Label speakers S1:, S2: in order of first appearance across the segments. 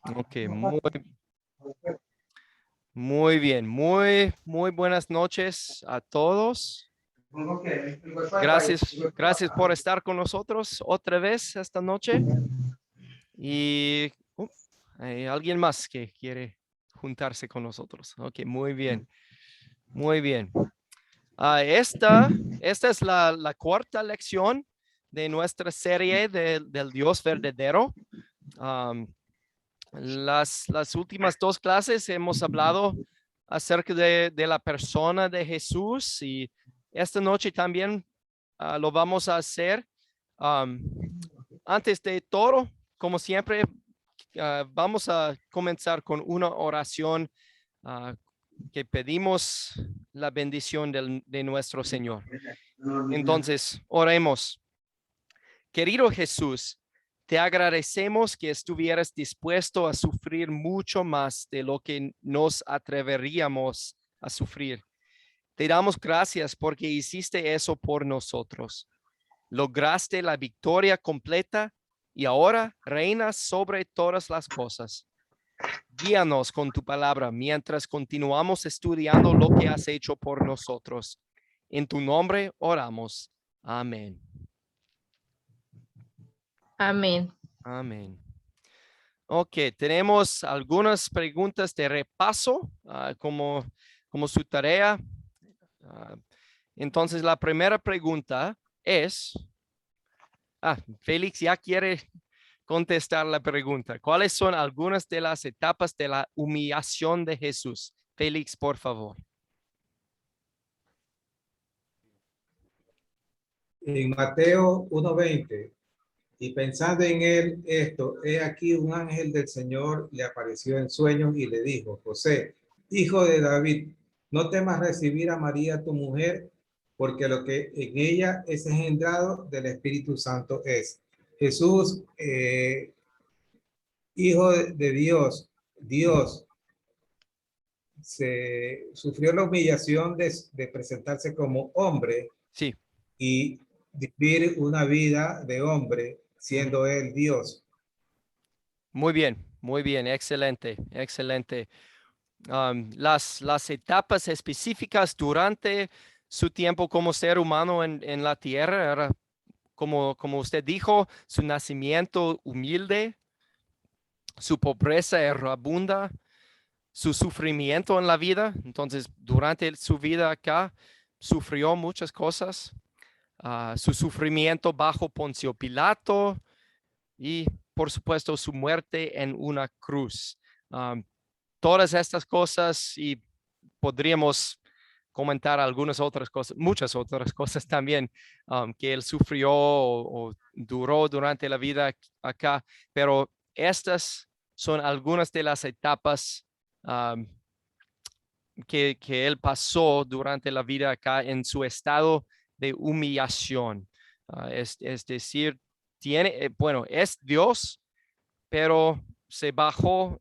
S1: Ok, muy bien. Muy buenas noches a todos. Gracias por estar con nosotros otra vez esta noche. Y hay alguien más que quiere juntarse con nosotros. Ok, muy bien. Muy bien. Esta es la cuarta lección de nuestra serie del Dios verdadero. Las últimas dos clases hemos hablado acerca de la persona de Jesús y esta noche también lo vamos a hacer. Antes de todo, como siempre, vamos a comenzar con una oración que pedimos la bendición de nuestro Señor. Entonces, oremos. Querido Jesús, te agradecemos que estuvieras dispuesto a sufrir mucho más de lo que nos atreveríamos a sufrir. Te damos gracias porque hiciste eso por nosotros. Lograste la victoria completa y ahora reinas sobre todas las cosas. Guíanos con tu palabra mientras continuamos estudiando lo que has hecho por nosotros. En tu nombre oramos. Amén.
S2: Amén.
S1: Amén. Ok, tenemos algunas preguntas de repaso como su tarea. Ah, entonces, la primera pregunta es, Félix ya quiere contestar la pregunta. ¿Cuáles son algunas de las etapas de la humillación de Jesús? Félix, por favor.
S3: En Mateo 1:20, y pensando en él esto, he aquí un ángel del Señor le apareció en sueños y le dijo: José, hijo de David, no temas recibir a María tu mujer, porque lo que en ella es engendrado del Espíritu Santo es. Jesús, hijo de Dios, se sufrió la humillación de presentarse como hombre
S1: Sí.
S3: y vivir una vida de hombre siendo él Dios.
S1: Muy bien, excelente, excelente. Las etapas específicas durante su tiempo como ser humano en la tierra era, como usted dijo, su nacimiento humilde, su pobreza errabunda, su sufrimiento en la vida. Entonces, durante su vida acá, sufrió muchas cosas. Su sufrimiento bajo Poncio Pilato y, por supuesto, su muerte en una cruz. Todas estas cosas y podríamos comentar algunas otras cosas, muchas otras cosas también que él sufrió o duró durante la vida acá, pero estas son algunas de las etapas um, que él pasó durante la vida acá en su estado de humillación. Es decir, bueno, es Dios, pero se bajó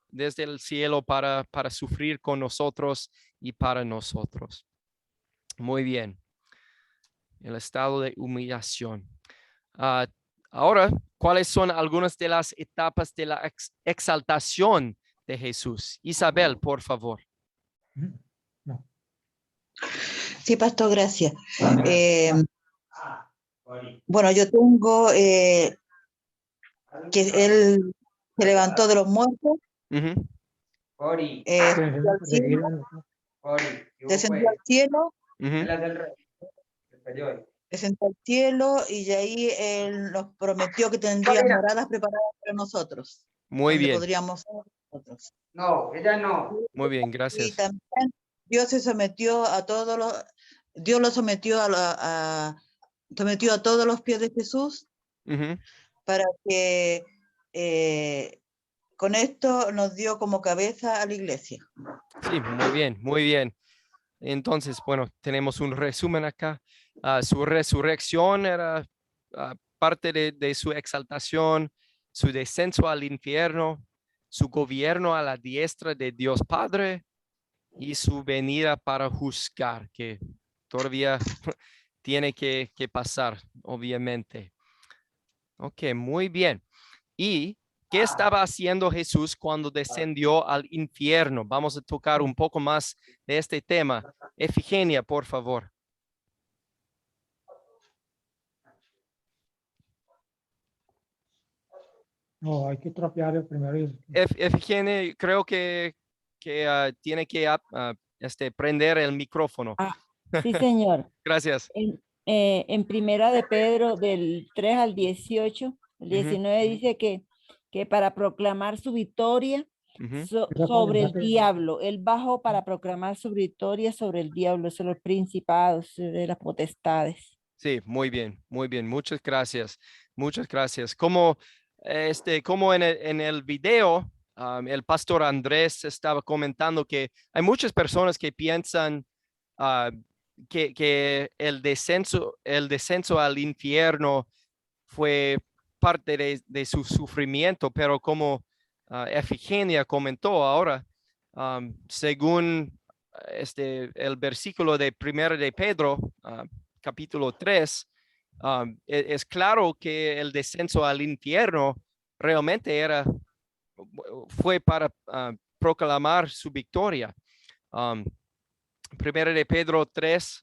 S1: desde el cielo para sufrir con nosotros y para nosotros. Muy bien. El estado de humillación. Ahora, ¿cuáles son algunas de las etapas de la exaltación de Jesús? Isabel, por favor.
S4: Sí, pastor, gracias. Bueno, yo tengo que él se levantó de los muertos, subió al cielo, descendió al cielo, descendió al cielo y de ahí él nos prometió que tendría moradas preparadas para nosotros.
S1: Muy
S4: donde
S1: bien.
S4: podríamos ser nosotros.
S5: No, ella no.
S1: Muy bien,
S4: Y
S1: gracias.
S4: también Dios se sometió a todos los, Dios lo sometió sometió a todos los pies de Jesús para que con esto nos dio como cabeza a la iglesia.
S1: Sí, muy bien, muy bien. Entonces, bueno, tenemos un resumen acá. Su resurrección era parte de su exaltación, su descenso al infierno, su gobierno a la diestra de Dios Padre y su venida para juzgar, que todavía tiene que pasar, obviamente. Ok, muy bien. ¿Y ¿qué estaba haciendo Jesús cuando descendió al infierno? Vamos a tocar un poco más de este tema. Efigenia, por favor.
S2: No, hay que tropear el primero.
S1: Efigenia, creo que tiene que prender el micrófono.
S5: Sí, señor.
S1: Gracias.
S5: En Primera de Pedro, del 3 al 18, el 19 dice que para proclamar su victoria sobre el diablo, él bajó para proclamar su victoria sobre el diablo, sobre los principados, de las potestades.
S1: Sí, muy bien, muy bien. Muchas gracias. Muchas gracias. Como en el video, el pastor Andrés estaba comentando que hay muchas personas que piensan que el descenso al infierno fue parte de su sufrimiento, pero como Efigenia comentó ahora, según el versículo de 1 de Pedro, capítulo 3, es claro que el descenso al infierno realmente fue para proclamar su victoria. 1 de Pedro 3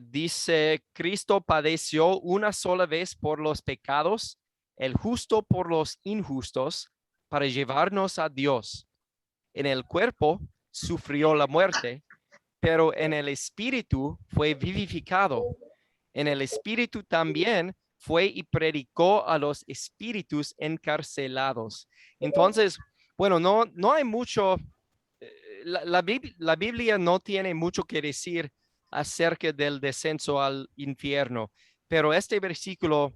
S1: dice, Cristo padeció una sola vez por los pecados, el justo por los injustos, para llevarnos a Dios. En el cuerpo sufrió la muerte, pero en el espíritu fue vivificado. En el espíritu también fue y predicó a los espíritus encarcelados. Entonces, bueno, no hay mucho, la Biblia no tiene mucho que decir acerca del descenso al infierno, pero este versículo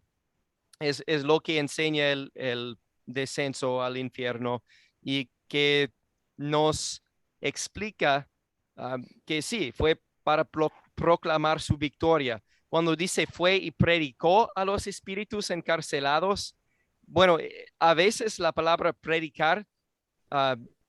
S1: es lo que enseña el descenso al infierno y que nos explica que sí, fue para proclamar su victoria. Cuando dice fue y predicó a los espíritus encarcelados, bueno, a veces la palabra predicar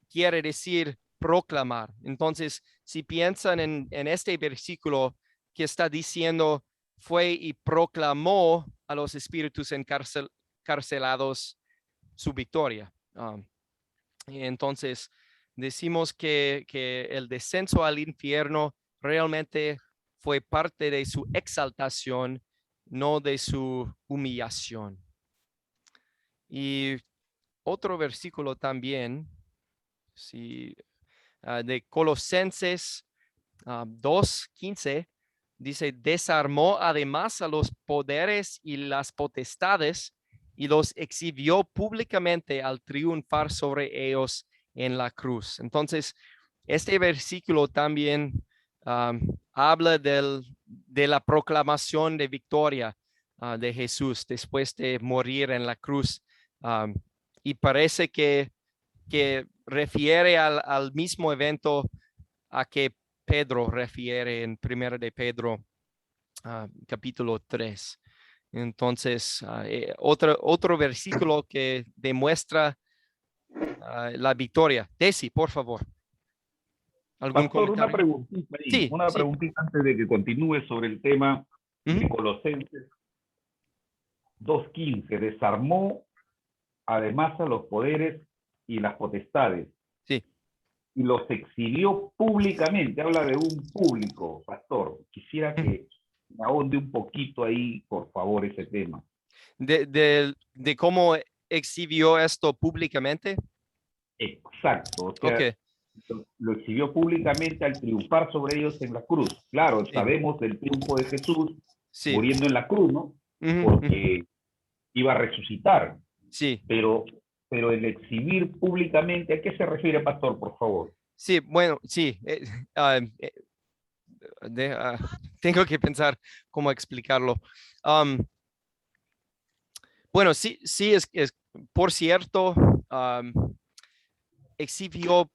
S1: quiere decir proclamar. Entonces, si piensan en este versículo que está diciendo fue y proclamó a los espíritus encarcelados su victoria. Y entonces, decimos que el descenso al infierno realmente fue parte de su exaltación, no de su humillación. Y otro versículo también, de Colosenses 2:15, dice, desarmó además a los poderes y las potestades y los exhibió públicamente al triunfar sobre ellos en la cruz. Entonces, este versículo también habla de la proclamación de victoria de Jesús después de morir en la cruz. Y parece que refiere al mismo evento a que Pedro refiere en 1 de Pedro, capítulo 3. Entonces, otro versículo que demuestra la victoria. Desi, por favor. ¿Algún
S6: Pastor,
S1: comentario?
S6: una preguntita ahí,
S1: Sí,
S6: una
S1: sí.
S6: preguntita antes de que continúe sobre el tema de Colosenses 2:15. Desarmó además a los poderes y las potestades.
S1: Sí.
S6: Y los exhibió públicamente. Habla de un público, pastor. Quisiera que me ahonde un poquito ahí, por favor, ese tema.
S1: De cómo exhibió esto públicamente.
S6: Exacto. O sea,
S1: Okay.
S6: lo exhibió públicamente al triunfar sobre ellos en la cruz. Claro, sabemos del triunfo de Jesús muriendo en la cruz, ¿no? Porque iba a resucitar. Sí. Pero el exhibir públicamente, ¿a qué se refiere, pastor, por favor?
S1: Sí, bueno, sí. Tengo que pensar cómo explicarlo. Bueno, sí, es por cierto, exhibió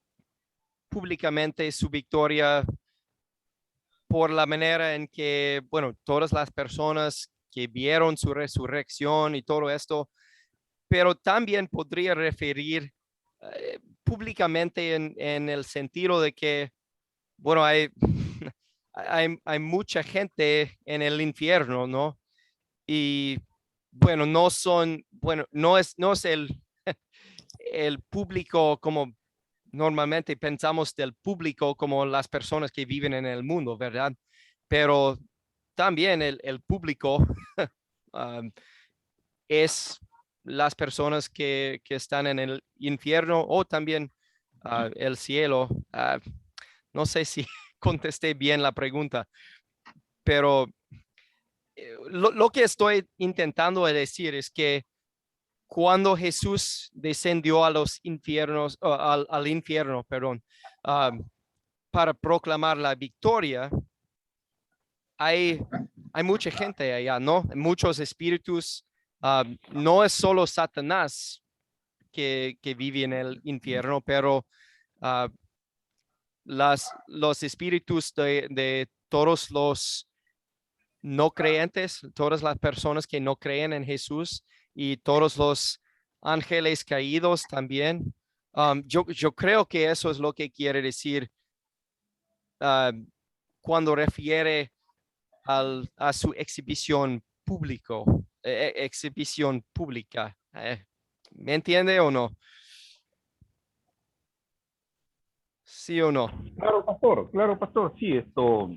S1: públicamente su victoria por la manera en que, bueno, todas las personas que vieron su resurrección y todo esto, pero también podría referir públicamente en el sentido de que, bueno, hay mucha gente en el infierno, ¿no? Y bueno, no es el público, como normalmente pensamos del público como las personas que viven en el mundo, ¿verdad? Pero también el público es las personas que están en el infierno o también el cielo. No sé si contesté bien la pregunta, pero lo que estoy intentando decir es que cuando Jesús descendió a los infiernos, al infierno, perdón, para proclamar la victoria, hay mucha gente allá, ¿no? Muchos espíritus. No es solo Satanás que vive en el infierno, pero los espíritus de todos los no creyentes, todas las personas que no creen en Jesús y todos los ángeles caídos también. Yo creo que eso es lo que quiere decir cuando refiere a su exhibición exhibición pública. ¿Me entiende o no? ¿Sí o no?
S6: Claro, pastor, sí, esto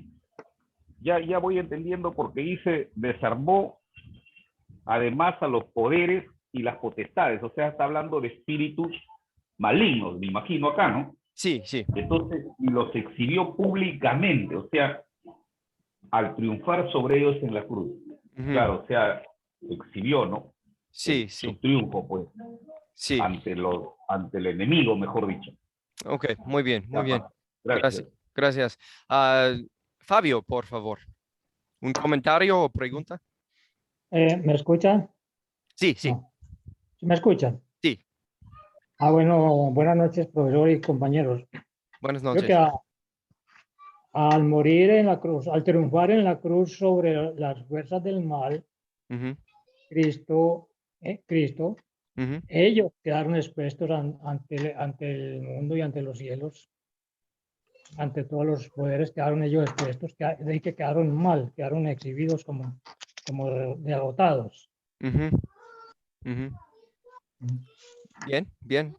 S6: ya voy entendiendo porque dice desarmó además a los poderes y las potestades, o sea, está hablando de espíritus malignos, me imagino acá, ¿no?
S1: Sí, sí.
S6: Entonces, los exhibió públicamente, o sea, al triunfar sobre ellos en la cruz. Claro, o sea, exhibió, ¿no?
S1: Sí,
S6: su triunfo, pues,
S1: sí.
S6: ante el enemigo, mejor dicho.
S1: Ok, muy bien, muy bien.
S6: Gracias.
S1: Gracias. Fabio, por favor, ¿un comentario o pregunta?
S2: ¿Me escuchan?
S1: Sí, sí.
S2: No. ¿Me escuchan?
S1: Sí.
S2: Bueno, buenas noches, profesor y compañeros.
S1: Buenas noches.
S2: Creo que al morir en la cruz, al triunfar en la cruz sobre las fuerzas del mal, Cristo, ellos quedaron expuestos ante el mundo y ante los cielos, ante todos los poderes quedaron ellos expuestos, que quedaron mal, quedaron exhibidos como derrotados.
S1: Bien, bien.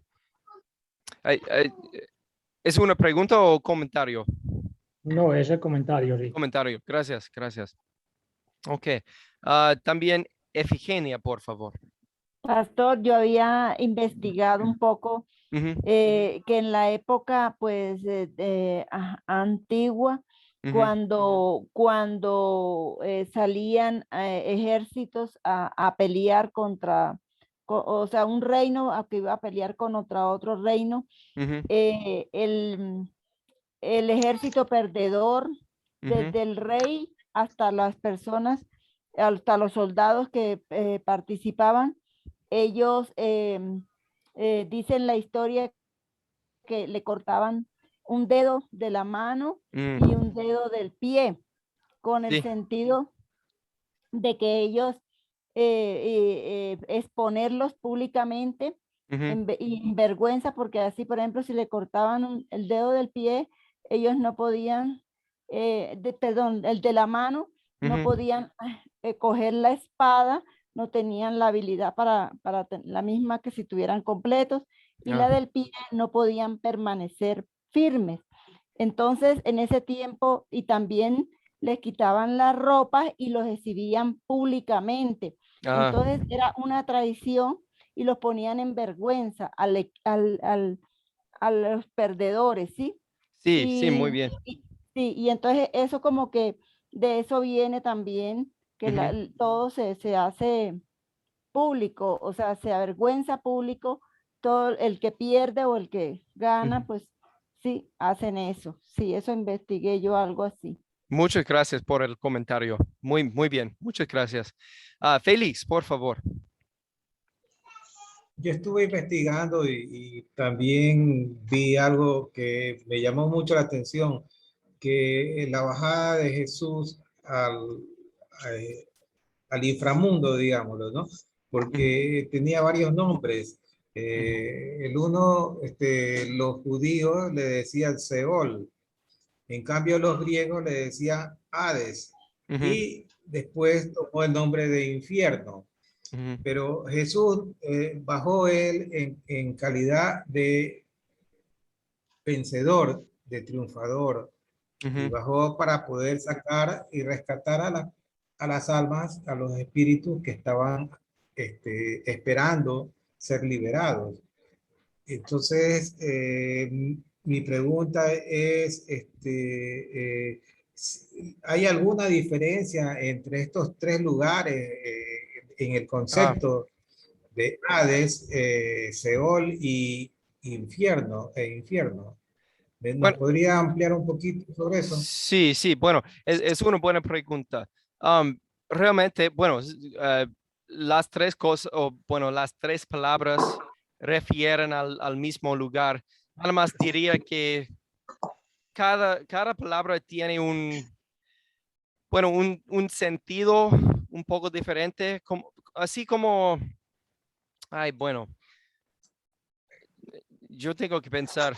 S1: ¿Es una pregunta o comentario?
S2: No, ese comentario, sí.
S1: Comentario, gracias, gracias. Ok. También Efigenia, por favor.
S5: Pastor, yo había investigado un poco que en la época, pues, antigua, cuando salían ejércitos a pelear contra, o sea, un reino que iba a pelear contra otro reino, el ejército perdedor, desde el rey hasta las personas, hasta los soldados que participaban, ellos dicen la historia que le cortaban un dedo de la mano y un dedo del pie, con el sentido de que ellos exponerlos públicamente en vergüenza, porque así, por ejemplo, si le cortaban el dedo del pie, ellos no podían, perdón, el de la mano, no podían coger la espada, no tenían la habilidad para la misma que si tuvieran completos, y la del pie no podían permanecer firmes. Entonces, en ese tiempo, y también les quitaban la ropa y los exhibían públicamente. Entonces, era una traición y los ponían en vergüenza a los perdedores, ¿sí?
S1: Sí, sí, muy bien.
S5: Y entonces eso como que de eso viene también que todo se hace público, o sea, se avergüenza público, todo el que pierde o el que gana, pues sí, hacen eso. Sí, eso investigué yo, algo así.
S1: Muchas gracias por el comentario. Muy, muy bien. Muchas gracias. Félix, por favor.
S3: Yo estuve investigando y también vi algo que me llamó mucho la atención, que la bajada de Jesús al inframundo, digámoslo, ¿no? Porque tenía varios nombres. El uno, los judíos le decían Seol, en cambio los griegos le decían Hades, y después tomó el nombre de infierno. Pero Jesús bajó él en calidad de vencedor, de triunfador, y bajó para poder sacar y rescatar a las almas, a los espíritus que estaban esperando ser liberados. Entonces, mi pregunta es, ¿hay alguna diferencia entre estos tres lugares en el concepto de Hades, Seol y infierno? ¿Nos
S1: Bueno,
S3: podría ampliar un poquito sobre eso?
S1: sí, sí, bueno, es una buena pregunta. Realmente, bueno, las tres cosas, o bueno, las tres palabras refieren al mismo lugar. Nada más diría que cada palabra tiene bueno, un sentido un poco diferente, así como, ay, bueno, yo tengo que pensar,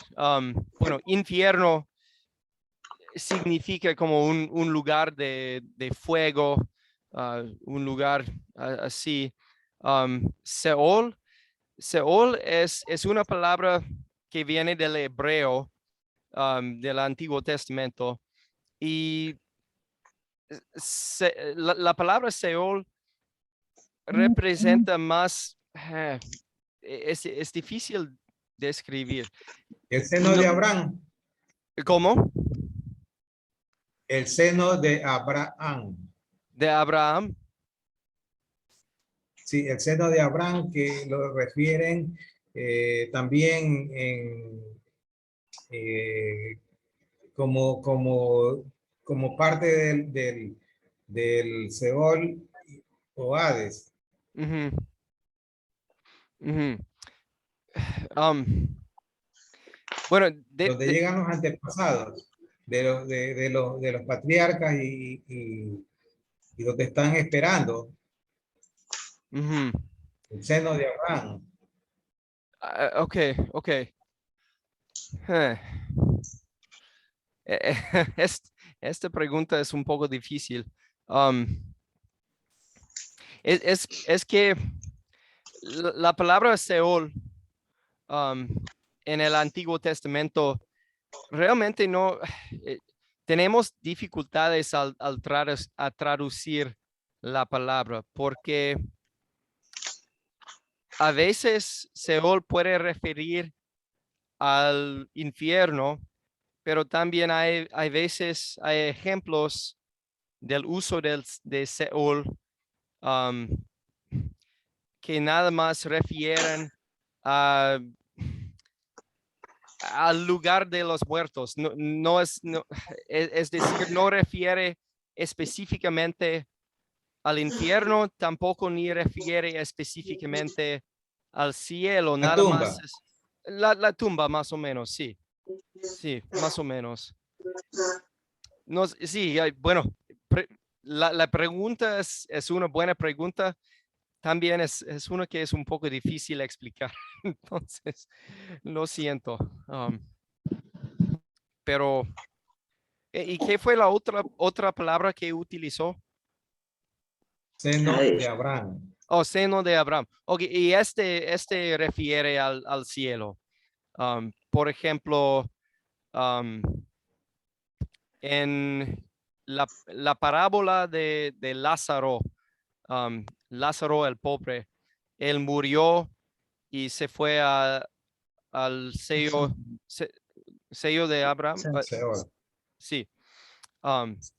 S1: bueno, infierno significa como un lugar de fuego, un lugar así. Seol es una palabra que viene del hebreo, del Antiguo Testamento, y la palabra Seol representa más, es difícil de escribir.
S3: El seno de Abraham.
S1: ¿Cómo?
S3: El seno de Abraham.
S1: De Abraham.
S3: Sí, el seno de Abraham, que lo refieren también como parte del Seol o Hades.
S1: Bueno,
S3: donde llegan los antepasados de los patriarcas y donde están esperando el seno de Abraham.
S1: Ok. Esta pregunta es un poco difícil. Es que la palabra Seol en el Antiguo Testamento realmente no tenemos dificultades al traducir la palabra, porque a veces Seol puede referir al infierno, pero también hay veces, hay ejemplos del uso de Seol que nada más refieren al lugar de los muertos. Es decir, no refiere específicamente al infierno, tampoco ni refiere específicamente al cielo,
S3: La
S1: nada
S3: tumba.
S1: más. La tumba, más o menos, sí. Sí, más o menos. No, sí, bueno, la pregunta es una buena pregunta. También es una que es un poco difícil explicar. Entonces, lo siento. Pero, ¿y qué fue la otra palabra que utilizó?
S3: Seno de Abraham.
S1: Oh, seno de Abraham. Ok, y este refiere al cielo. Por ejemplo, en la parábola de Lázaro, Lázaro el pobre, él murió y se fue al sello de Abraham. Sí.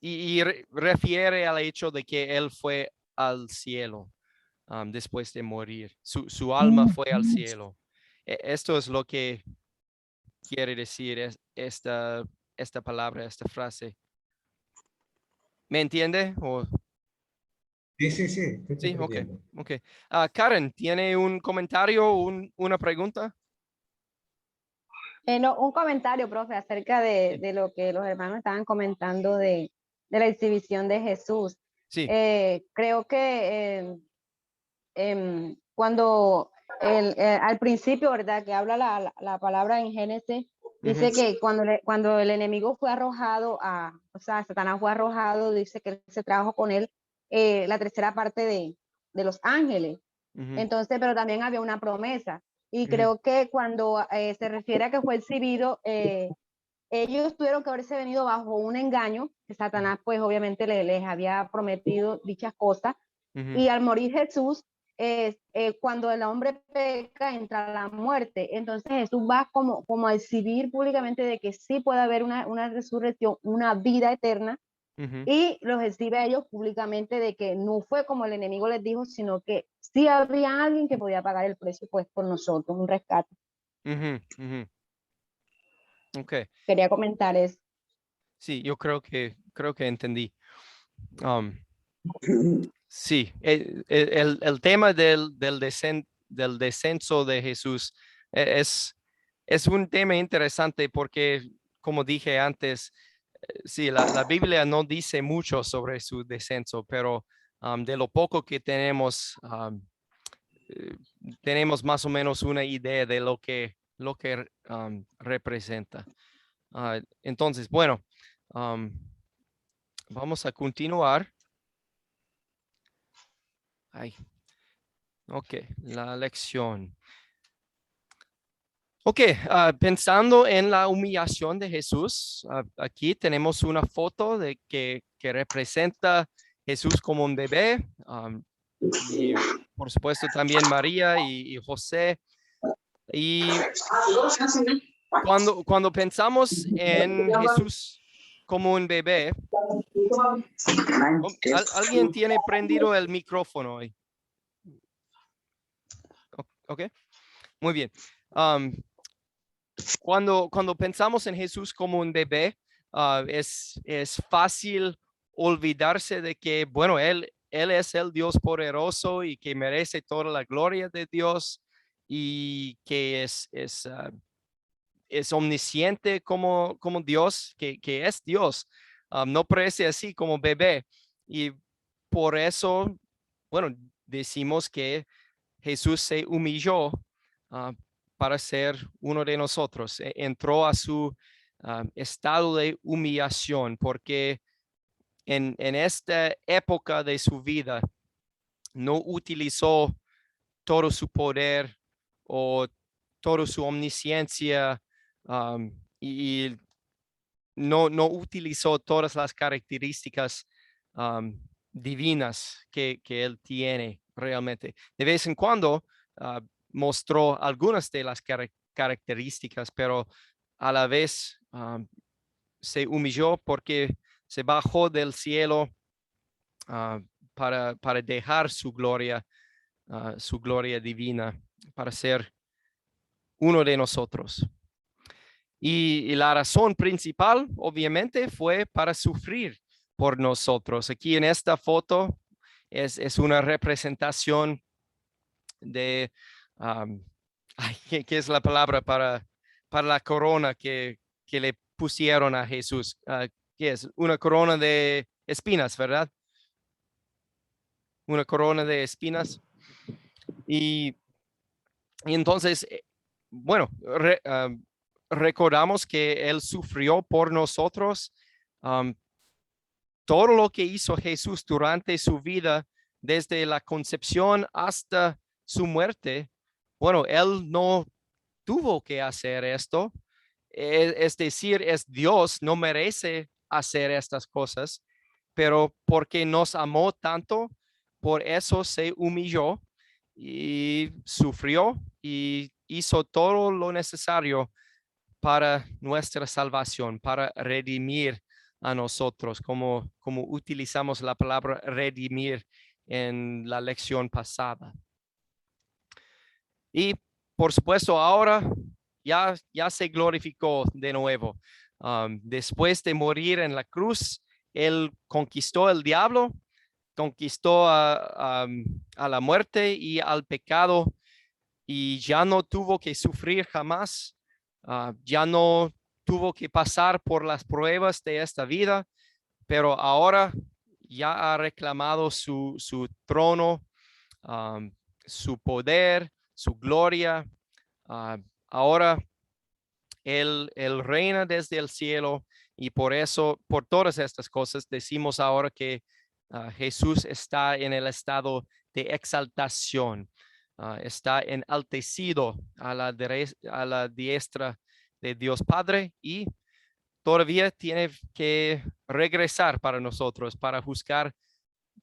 S1: Y refiere al hecho de que él fue al cielo después de morir. Su alma fue al cielo. Esto es lo que quiere decir esta palabra, esta frase. ¿Me entiende?
S3: Sí.
S1: Sí, ok. Karen, ¿tiene un comentario o una pregunta?
S7: No, un comentario, profe, acerca de lo que los hermanos estaban comentando de la exhibición de Jesús.
S1: Sí.
S7: Creo que cuando al principio, ¿verdad? Que habla la palabra en Génesis, dice que cuando el enemigo fue arrojado o sea, Satanás fue arrojado, dice que se trabajó con él la tercera parte de los ángeles. Entonces, pero también había una promesa. Y creo que cuando se refiere a que fue exhibido, ellos tuvieron que haberse venido bajo un engaño, que Satanás pues obviamente les había prometido dichas cosas, y al morir Jesús, cuando el hombre peca, entra la muerte. Entonces Jesús va como a exhibir públicamente de que sí puede haber una resurrección, una vida eterna, y los exhibe a ellos públicamente de que no fue como el enemigo les dijo, sino que sí había alguien que podía pagar el precio pues por nosotros, un rescate.
S1: Okay.
S7: Quería comentar eso.
S1: Sí, yo creo que entendí. Sí, el tema del descenso de Jesús es un tema interesante porque, como dije antes, sí, la Biblia no dice mucho sobre su descenso, pero de lo poco que tenemos, tenemos más o menos una idea de lo que representa. Entonces, bueno, vamos a continuar. Ok, la lección. Ok, pensando en la humillación de Jesús, aquí tenemos una foto de que representa Jesús como un bebé. Y por supuesto también María y José. Y cuando pensamos en Jesús como un bebé, ¿alguien tiene prendido el micrófono hoy? Ok, muy bien. Cuando pensamos en Jesús como un bebé, es fácil olvidarse de que, bueno, Él es el Dios poderoso y que merece toda la gloria de Dios y que es omnisciente como Dios, que es Dios. No parece así como bebé. Y por eso, bueno, decimos que Jesús se humilló para ser uno de nosotros. Entró a su estado de humillación porque en esta época de su vida no utilizó todo su poder o toda su omnisciencia y no utilizó todas las características divinas que él tiene realmente. De vez en cuando mostró algunas de las características, pero a la vez se humilló porque se bajó del cielo para dejar su gloria divina, para ser uno de nosotros. Y la razón principal, obviamente, fue para sufrir por nosotros. Aquí en esta foto es una representación de, ¿qué es la palabra para la corona que le pusieron a Jesús? ¿Qué es? Una corona de espinas, ¿verdad? Una corona de espinas. Y entonces, bueno, recordamos que Él sufrió por nosotros. Todo lo que hizo Jesús durante su vida, desde la concepción hasta su muerte, bueno, Él no tuvo que hacer esto. Es decir, es Dios, no merece hacer estas cosas, pero porque nos amó tanto, por eso se humilló y sufrió y hizo todo lo necesario para nuestra salvación, para redimir a nosotros, como utilizamos la palabra redimir en la lección pasada. Y por supuesto, ahora ya se glorificó de nuevo. Después de morir en la cruz, Él conquistó el diablo, conquistó a la muerte y al pecado, y ya no tuvo que sufrir jamás. Ya no tuvo que pasar por las pruebas de esta vida, pero ahora ya ha reclamado su trono, su poder, su gloria. Ahora él reina desde el cielo, y por eso, por todas estas cosas, decimos ahora que Jesús está en el estado de exaltación. está enaltecido a la diestra de Dios Padre y todavía tiene que regresar para nosotros, para juzgar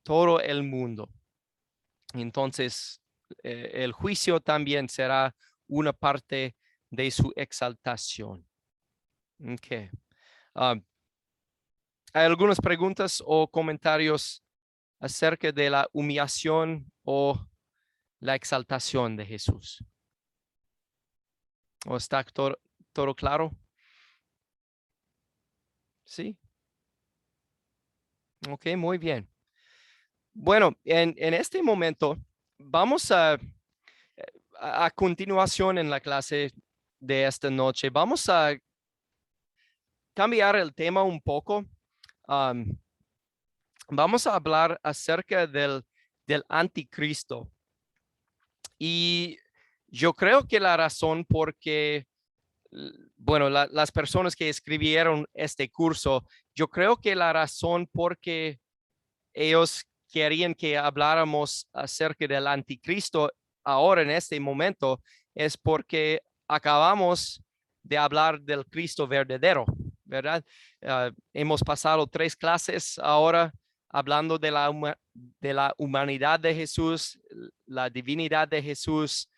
S1: todo el mundo. Entonces, el juicio también será una parte de su exaltación. Okay. ¿Hay algunas preguntas o comentarios acerca de la humillación o la exaltación de Jesús? ¿O está todo claro? Sí. Ok, muy bien. Bueno, en este momento vamos a continuación en la clase de esta noche, vamos a cambiar el tema un poco. Vamos a hablar acerca del anticristo. Y yo creo que la razón porque, bueno, las personas que escribieron este curso, yo creo que la razón porque ellos querían que habláramos acerca del anticristo ahora en este momento es porque acabamos de hablar del Cristo verdadero, ¿verdad? Hemos pasado 3 clases ahora hablando de la humanidad de Jesús, la divinidad de Jesús,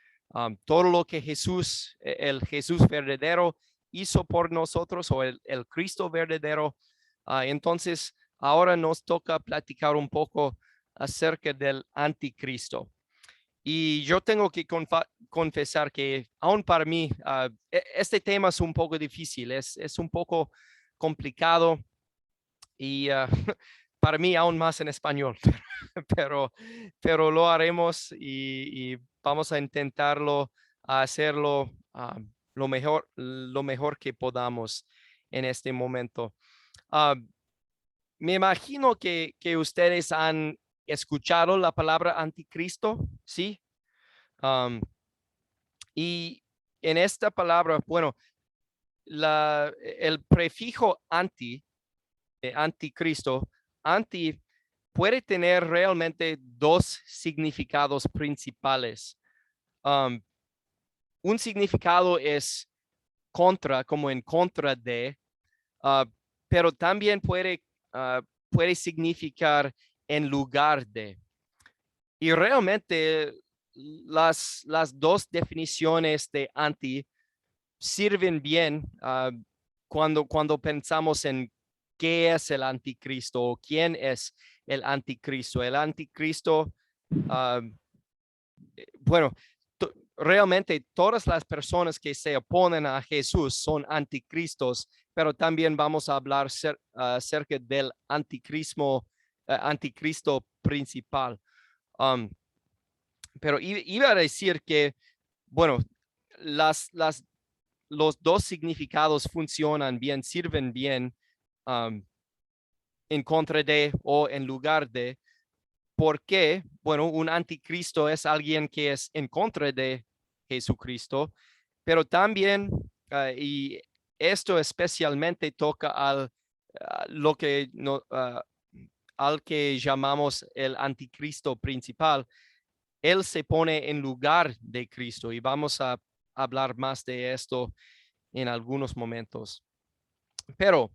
S1: todo lo que Jesús, el Jesús verdadero hizo por nosotros o el Cristo verdadero. Entonces, ahora nos toca platicar un poco acerca del anticristo. Y yo tengo que confesar que aún para mí este tema es un poco difícil, es un poco complicado y para mí aún más en español, pero lo haremos y vamos a intentarlo, a hacerlo lo mejor que podamos en este momento. Me imagino que ustedes han escuchado la palabra anticristo, ¿sí? Y en esta palabra, bueno, el prefijo anticristo, anti puede tener realmente 2 significados principales. Un significado es contra, como en contra de, pero también puede significar en lugar de. Y realmente las 2 definiciones de anti sirven bien cuando pensamos en qué es el anticristo o quién es el anticristo. El anticristo, bueno, realmente todas las personas que se oponen a Jesús son anticristos, pero también vamos a hablar acerca del anticristo principal. Pero iba a decir que, bueno, los 2 significados funcionan bien, sirven bien en contra de o en lugar de, porque, bueno, un anticristo es alguien que es en contra de Jesucristo, pero también, y esto especialmente toca al que llamamos el anticristo principal. Él se pone en lugar de Cristo y vamos a hablar más de esto en algunos momentos. Pero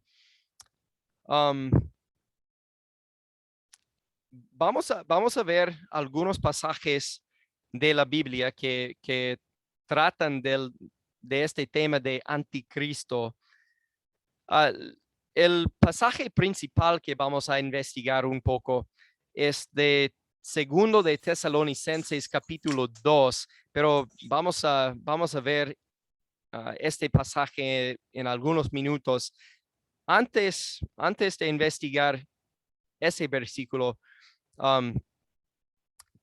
S1: vamos a ver algunos pasajes de la Biblia que tratan de este tema de anticristo. El pasaje principal que vamos a investigar un poco es de Segundo de Tesalonicenses capítulo 2, pero vamos a ver este pasaje en algunos minutos. Antes de investigar ese versículo,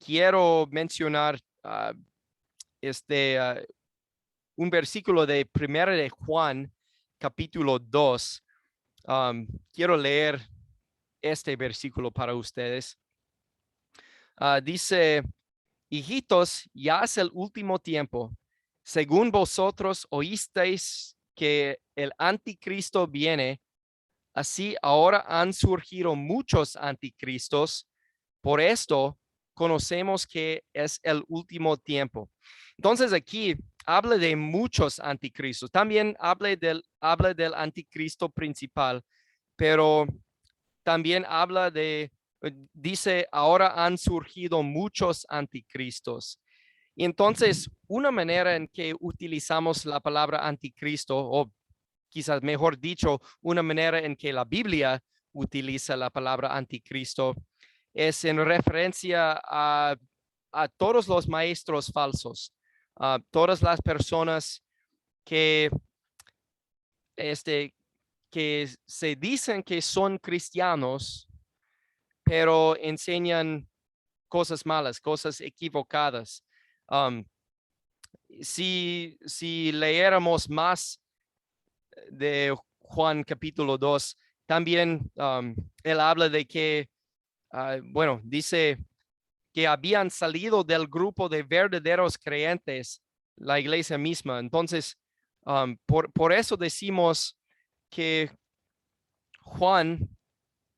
S1: quiero mencionar un versículo de Primera de Juan, capítulo 2. Quiero leer este versículo para ustedes. Dice: hijitos, ya es el último tiempo. Según vosotros oísteis que el anticristo viene, así ahora han surgido muchos anticristos. Por esto, conocemos que es el último tiempo. Entonces aquí habla de muchos anticristos. También habla del anticristo principal, pero también dice, ahora han surgido muchos anticristos. Y entonces, una manera en que utilizamos la palabra anticristo, o quizás mejor dicho, una manera en que la Biblia utiliza la palabra anticristo, es en referencia a todos los maestros falsos, a todas las personas que se dicen que son cristianos, pero enseñan cosas malas, cosas equivocadas. Si leyéramos más de Juan capítulo 2, también él habla de que, dice que habían salido del grupo de verdaderos creyentes, la iglesia misma. Entonces, por eso decimos que Juan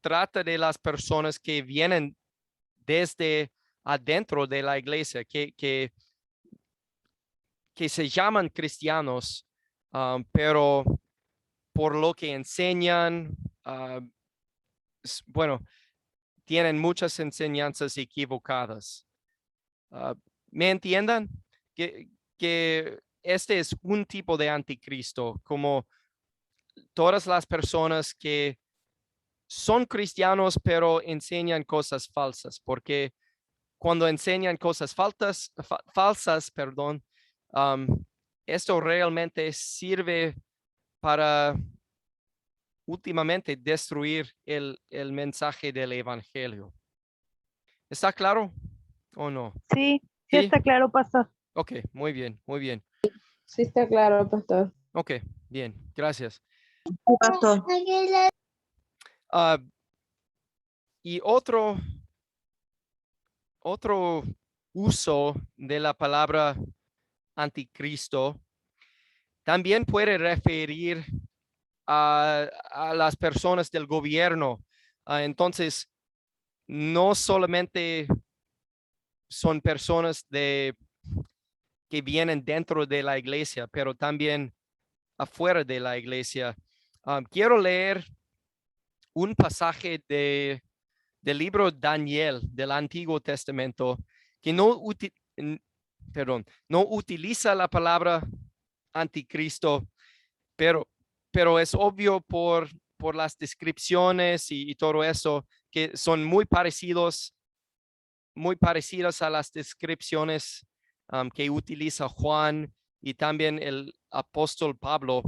S1: trata de las personas que vienen desde adentro de la iglesia, que se llaman cristianos, pero por lo que enseñan, tienen muchas enseñanzas equivocadas. ¿Me entiendan? Que este es un tipo de anticristo, como todas las personas que son cristianos, pero enseñan cosas falsas, porque cuando enseñan cosas falsas, esto realmente sirve para últimamente destruir el mensaje del evangelio. ¿Está claro o no?
S8: Sí, sí está claro, pastor.
S1: Ok, muy bien, muy bien.
S8: Sí está claro, pastor.
S1: Ok, bien, gracias.
S4: Pastor.
S1: Y otro uso de la palabra anticristo también puede referir a las personas del gobierno. Entonces, no solamente son personas que vienen dentro de la iglesia, pero también afuera de la iglesia. Quiero leer un pasaje del libro Daniel del Antiguo Testamento que no utiliza la palabra anticristo, pero es obvio por las descripciones y todo eso, que son muy parecidas a las descripciones que utiliza Juan y también el apóstol Pablo.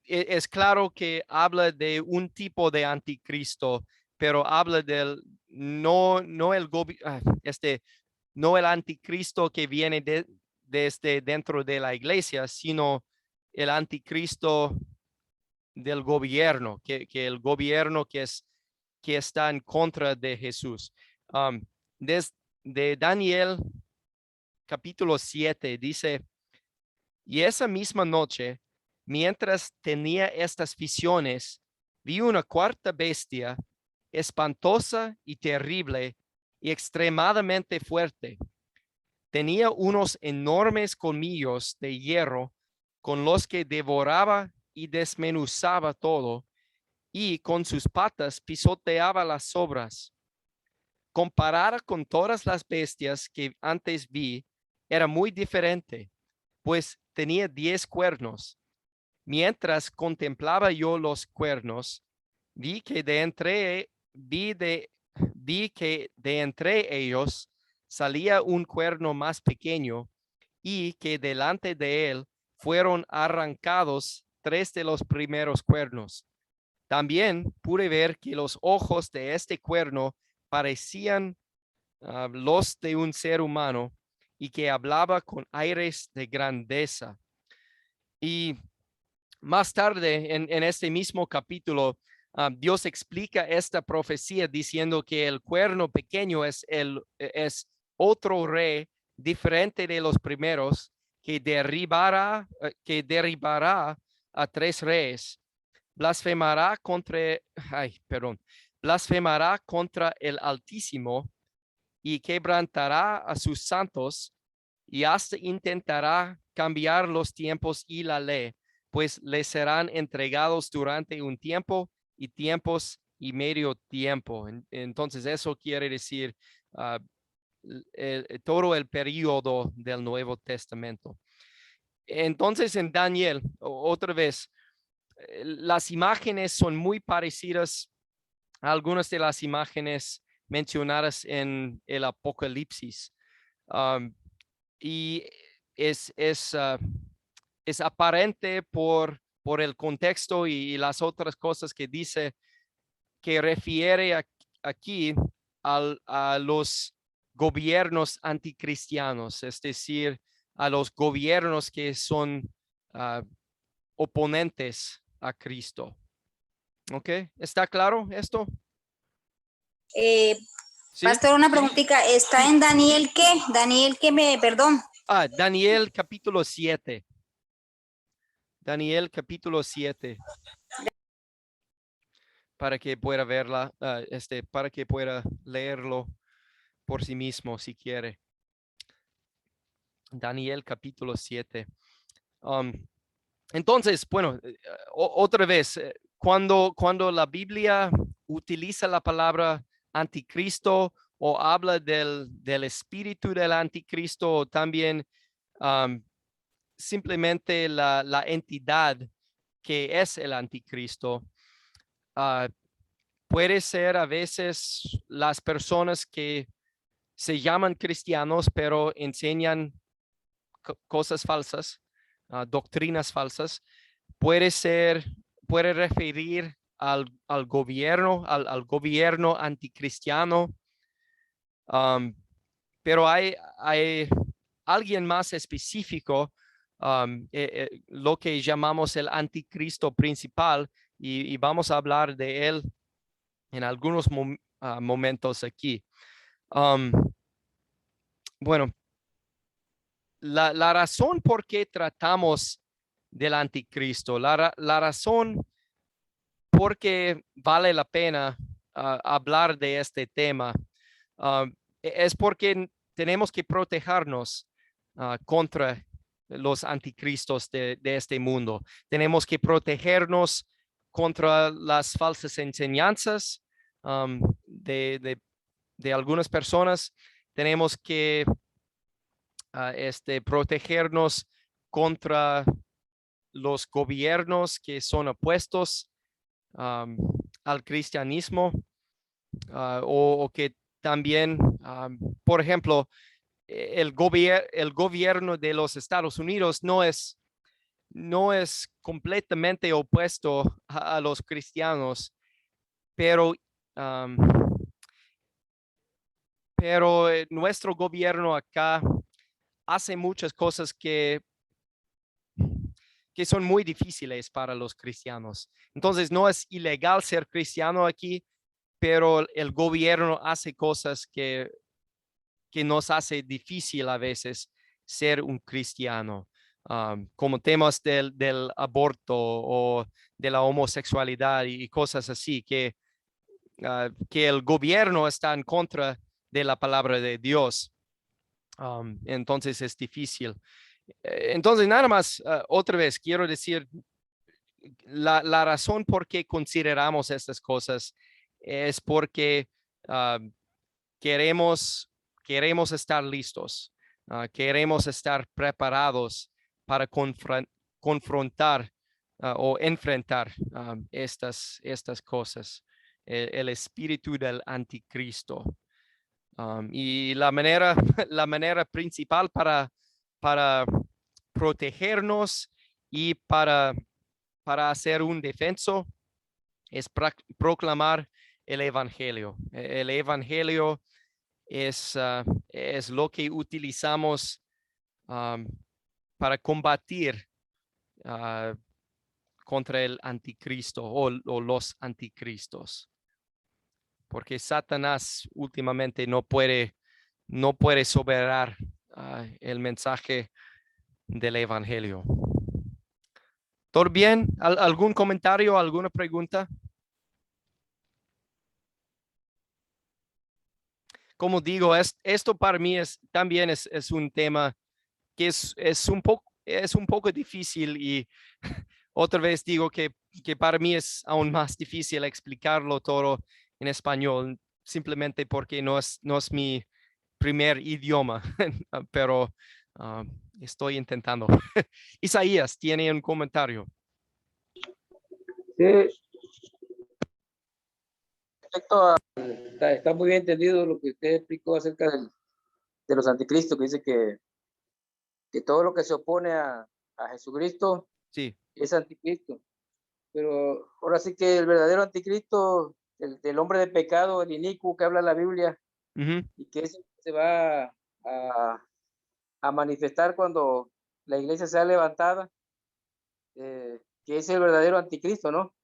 S1: Es claro que habla de un tipo de anticristo, pero habla no el anticristo que viene desde dentro de la iglesia, sino el anticristo del gobierno, que el gobierno que está en contra de Jesús. Desde Daniel capítulo 7 dice, y esa misma noche, mientras tenía estas visiones, vi una cuarta bestia, espantosa y terrible y extremadamente fuerte. Tenía unos enormes colmillos de hierro con los que devoraba y desmenuzaba todo, y con sus patas pisoteaba las sobras. Comparada con todas las bestias que antes vi, era muy diferente, pues tenía 10 cuernos. Mientras contemplaba yo los cuernos, vi que de entre ellos salía un cuerno más pequeño, y que delante de él fueron arrancados 3 de los primeros cuernos. También pude ver que los ojos de este cuerno parecían los de un ser humano, y que hablaba con aires de grandeza. Y más tarde, en este mismo capítulo, Dios explica esta profecía diciendo que el cuerno pequeño es otro rey diferente de los primeros, que derribará a 3 reyes, blasfemará blasfemará contra el Altísimo y quebrantará a sus santos y hasta intentará cambiar los tiempos y la ley, pues le serán entregados durante un tiempo y tiempos y medio tiempo. Entonces eso quiere decir todo el periodo del Nuevo Testamento. Entonces en Daniel, otra vez, las imágenes son muy parecidas a algunas de las imágenes mencionadas en el Apocalipsis. Y es aparente por el contexto y las otras cosas que dice, que refiere aquí a los gobiernos anticristianos, es decir, a los gobiernos que son oponentes a Cristo. ¿Ok? ¿Está claro esto?
S9: ¿Sí? Pastor, una preguntita. ¿Está
S1: Sí.
S9: en Daniel qué? Daniel qué perdón.
S1: Daniel capítulo 7. Daniel capítulo 7. Para que pueda verla, para que pueda leerlo por sí mismo si quiere. Daniel capítulo 7. Entonces, bueno, otra vez, cuando la Biblia utiliza la palabra anticristo o habla del espíritu del anticristo, o también simplemente la entidad que es el anticristo, puede ser a veces las personas que se llaman cristianos, pero enseñan cosas falsas, doctrinas falsas. Puede referir al gobierno, al gobierno anticristiano. Pero hay alguien más específico, lo que llamamos el anticristo principal, y vamos a hablar de él en algunos momentos aquí. Bueno, la razón por qué tratamos del anticristo, la razón por qué vale la pena hablar de este tema, es porque tenemos que protegernos contra los anticristos de este mundo. Tenemos que protegernos contra las falsas enseñanzas de algunas personas. Tenemos que protegernos contra los gobiernos que son opuestos al cristianismo, o que también, por ejemplo, el gobierno de los Estados Unidos no es completamente opuesto a los cristianos, pero nuestro gobierno acá hace muchas cosas que son muy difíciles para los cristianos. Entonces no es ilegal ser cristiano aquí, pero el gobierno hace cosas que nos hace difícil a veces ser un cristiano, como temas del aborto o de la homosexualidad y cosas así, que el gobierno está en contra de la palabra de Dios. Entonces es difícil. Entonces, nada más, otra vez, quiero decir, la razón por qué consideramos estas cosas es porque queremos estar listos, queremos estar preparados para confrontar o enfrentar estas cosas, el espíritu del anticristo. Y la manera principal para protegernos y para hacer un defenso es proclamar el evangelio. El evangelio es lo que utilizamos para combatir contra el anticristo o los anticristos. Porque Satanás últimamente no puede soberar el mensaje del evangelio. ¿Todo bien? ¿Algún comentario, alguna pregunta? como digo, esto para mí también es un tema que es un poco difícil y otra vez digo que para mí es aún más difícil explicarlo todo en español, simplemente porque no es mi primer idioma, pero estoy intentando. Isaías, ¿tiene un comentario?
S10: Sí. Está muy bien entendido lo que usted explicó acerca de los anticristos, que dice que todo lo que se opone a Jesucristo
S1: sí.
S10: Es anticristo. Pero ahora sí que el verdadero anticristo, el hombre de pecado, el inicuo que habla la Biblia, y que se va a manifestar cuando la iglesia sea levantada, que es el verdadero anticristo, ¿no?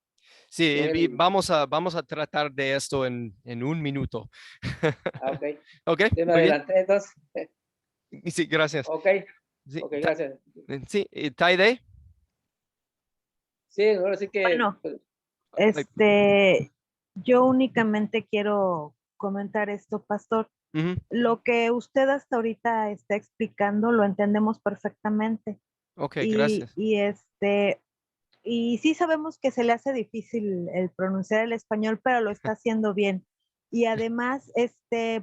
S1: Sí, vamos a tratar de esto en un minuto.
S10: Ok.
S1: Ok.
S10: Me adelanté entonces.
S1: Sí, gracias.
S10: Ok.
S1: Sí,
S10: ok, gracias.
S1: Sí, Taide.
S10: Sí, ahora sí que.
S8: Bueno, yo únicamente quiero comentar esto, pastor. Lo que usted hasta ahorita está explicando lo entendemos perfectamente.
S1: Ok, gracias.
S8: Y sí sabemos que se le hace difícil el pronunciar el español, pero lo está haciendo bien. Y además,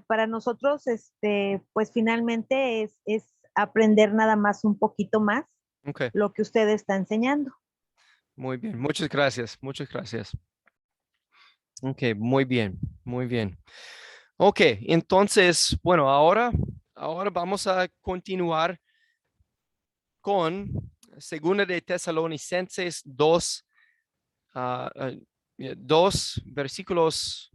S8: para nosotros, pues finalmente es aprender nada más un poquito más lo que usted está enseñando.
S1: Muy bien, muchas gracias, muchas gracias. Ok, muy bien, muy bien. Ok, entonces, bueno, ahora vamos a continuar con Segunda de Tesalonicenses 2, 2 versículos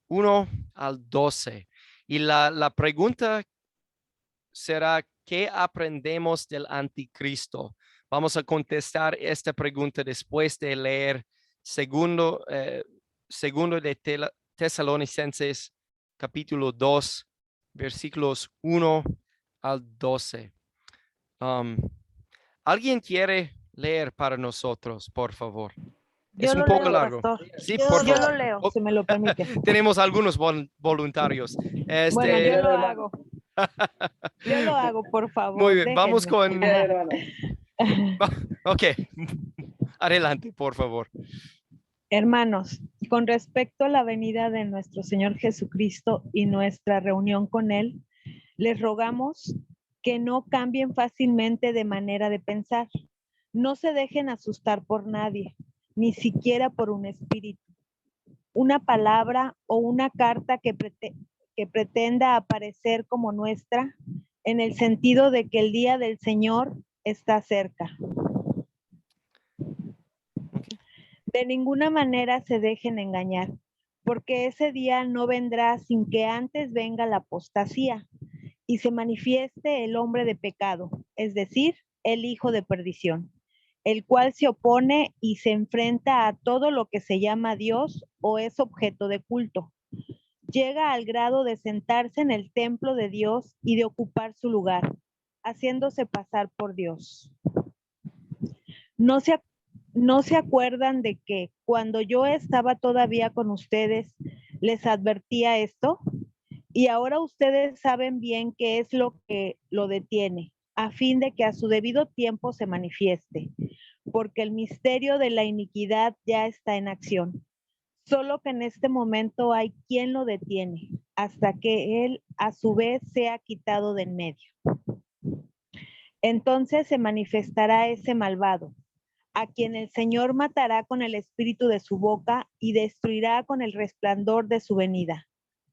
S1: 1 al 12. Y la pregunta será, ¿qué aprendemos del anticristo? Vamos a contestar esta pregunta después de leer segundo de Tesalonicenses capítulo 2, versículos 1 al 12. ¿Alguien quiere leer para nosotros, por favor?
S8: Yo
S1: es un poco largo.
S8: Pastor.
S1: Sí,
S8: yo lo leo, si me lo permite.
S1: Tenemos algunos voluntarios.
S8: Bueno, yo lo hago. Yo lo hago, por favor.
S1: Muy bien,
S8: déjenme.
S1: vamos con... Ok, adelante, por favor.
S8: Hermanos, con respecto a la venida de nuestro Señor Jesucristo y nuestra reunión con Él, les rogamos que no cambien fácilmente de manera de pensar. No se dejen asustar por nadie, ni siquiera por un espíritu, una palabra o una carta que pretenda aparecer como nuestra, en el sentido de que el día del Señor está cerca. De ninguna manera se dejen engañar, porque ese día no vendrá sin que antes venga la apostasía y se manifieste el hombre de pecado, es decir, el hijo de perdición, el cual se opone y se enfrenta a todo lo que se llama Dios o es objeto de culto. Llega al grado de sentarse en el templo de Dios y de ocupar su lugar, haciéndose pasar por Dios. No se acuerdan de que cuando yo estaba todavía con ustedes, les advertía esto? Y ahora ustedes saben bien qué es lo que lo detiene, a fin de que a su debido tiempo se manifieste, porque el misterio de la iniquidad ya está en acción. Solo que en este momento hay quien lo detiene, hasta que él a su vez sea quitado de en medio. Entonces se manifestará ese malvado, a quien el Señor matará con el espíritu de su boca y destruirá con el resplandor de su venida.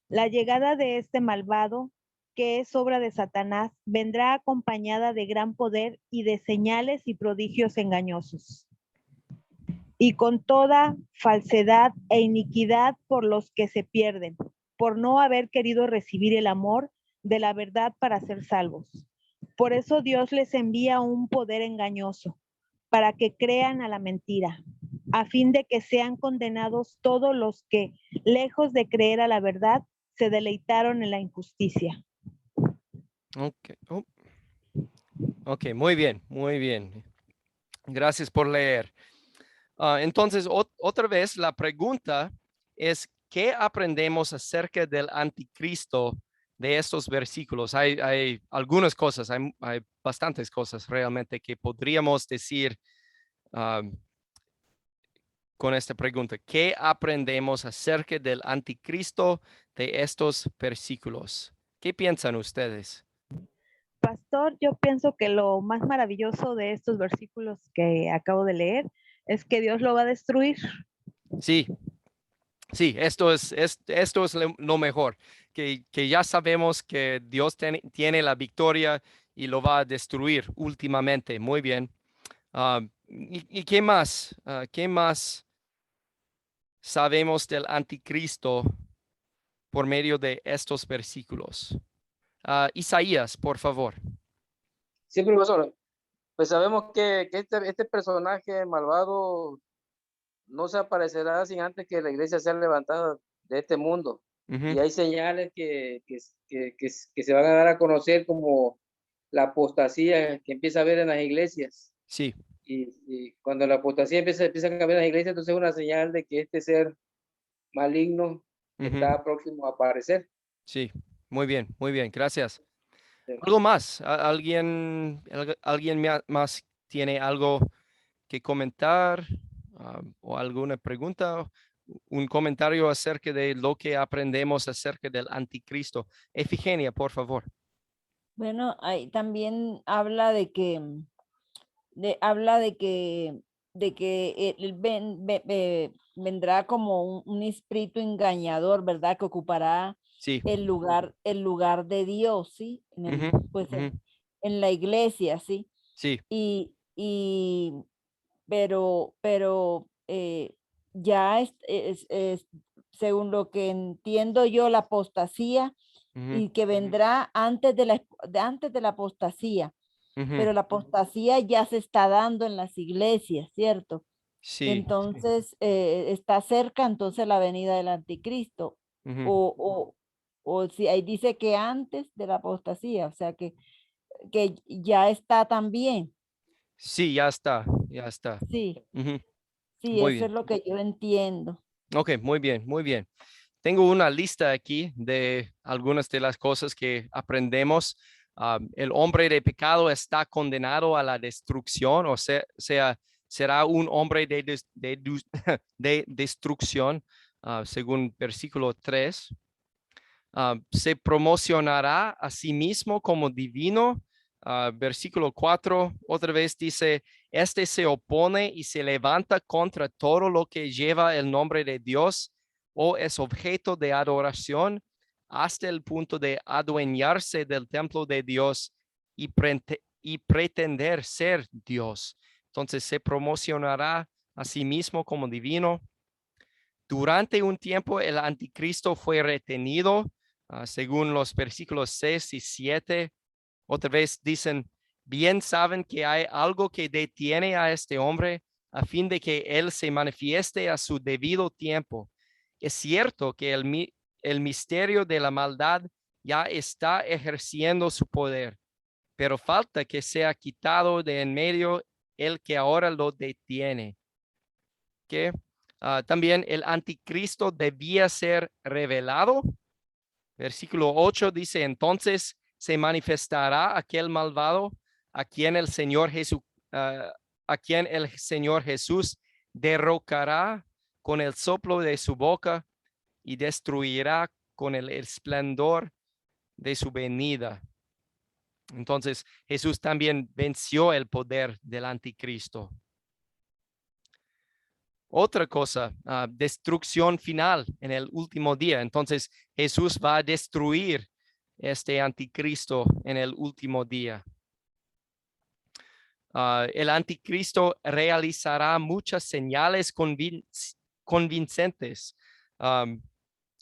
S8: La llegada de este malvado, que es obra de Satanás, vendrá acompañada de gran poder y de señales y prodigios engañosos, y con toda falsedad e iniquidad por los que se pierden, por no haber querido recibir el amor de la verdad para ser salvos. Por eso Dios les envía un poder engañoso, para que crean a la mentira, a fin de que sean condenados todos los que, lejos de creer a la verdad, se deleitaron en la injusticia.
S1: Ok, muy bien, muy bien. Gracias por leer. Entonces, otra vez, la pregunta es, ¿qué aprendemos acerca del anticristo de estos versículos? Hay algunas cosas, hay bastantes cosas realmente que podríamos decir con esta pregunta. ¿Qué aprendemos acerca del anticristo de estos versículos? ¿Qué piensan ustedes?
S8: Pastor, yo pienso que lo más maravilloso de estos versículos que acabo de leer es que Dios lo va a destruir.
S1: Sí, sí, esto es lo mejor, que ya sabemos que Dios tiene la victoria y lo va a destruir últimamente. Muy bien. ¿Y qué más? ¿Qué más sabemos del anticristo por medio de estos versículos? Isaías, por favor.
S10: Sí, profesor. Pues sabemos que este personaje malvado no se aparecerá sin antes que la iglesia sea levantada de este mundo. Y hay señales que se van a dar a conocer, como la apostasía que empieza a haber en las iglesias.
S1: Sí.
S10: Y cuando la apostasía empieza a haber en las iglesias, entonces es una señal de que este ser maligno está próximo a aparecer.
S1: Sí, muy bien, gracias. ¿Algo más? ¿Alguien más tiene algo que comentar o alguna pregunta? Un comentario acerca de lo que aprendemos acerca del anticristo. Efigenia, por favor.
S5: Bueno, ahí también habla de que él vendrá como un espíritu engañador, ¿verdad? Que ocupará el lugar de Dios, ¿sí? En la iglesia, ¿sí?
S1: Sí.
S5: Pero ya según lo que entiendo yo, la apostasía, y que vendrá antes de la apostasía. Pero la apostasía ya se está dando en las iglesias, ¿cierto?
S1: Sí.
S5: Entonces, está cerca entonces la venida del anticristo. O si ahí dice que antes de la apostasía, o sea que ya está también.
S1: Sí, ya está.
S5: Sí, sí,
S1: Muy
S5: eso
S1: bien.
S5: es lo que yo entiendo.
S1: Ok, muy bien. Tengo una lista aquí de algunas de las cosas que aprendemos. El hombre de pecado está condenado a la destrucción, o sea será un hombre de destrucción, según versículo 3. Se promocionará a sí mismo como divino. Versículo 4, otra vez dice, este se opone y se levanta contra todo lo que lleva el nombre de Dios o es objeto de adoración, hasta el punto de adueñarse del templo de Dios y pretender ser Dios. Entonces se promocionará a sí mismo como divino. Durante un tiempo el anticristo fue retenido, según los versículos 6 y 7. Otra vez dicen, bien saben que hay algo que detiene a este hombre a fin de que él se manifieste a su debido tiempo. Es cierto que el misterio de la maldad ya está ejerciendo su poder, pero falta que sea quitado de en medio el que ahora lo detiene. ¿Qué? También el anticristo debía ser revelado. Versículo 8 dice, entonces se manifestará aquel malvado a quien el Señor Jesús derrocará con el soplo de su boca y destruirá con el esplendor de su venida. Entonces Jesús también venció el poder del anticristo. Otra cosa, destrucción final en el último día. Entonces Jesús va a destruir este anticristo en el último día. El anticristo realizará muchas señales convincentes.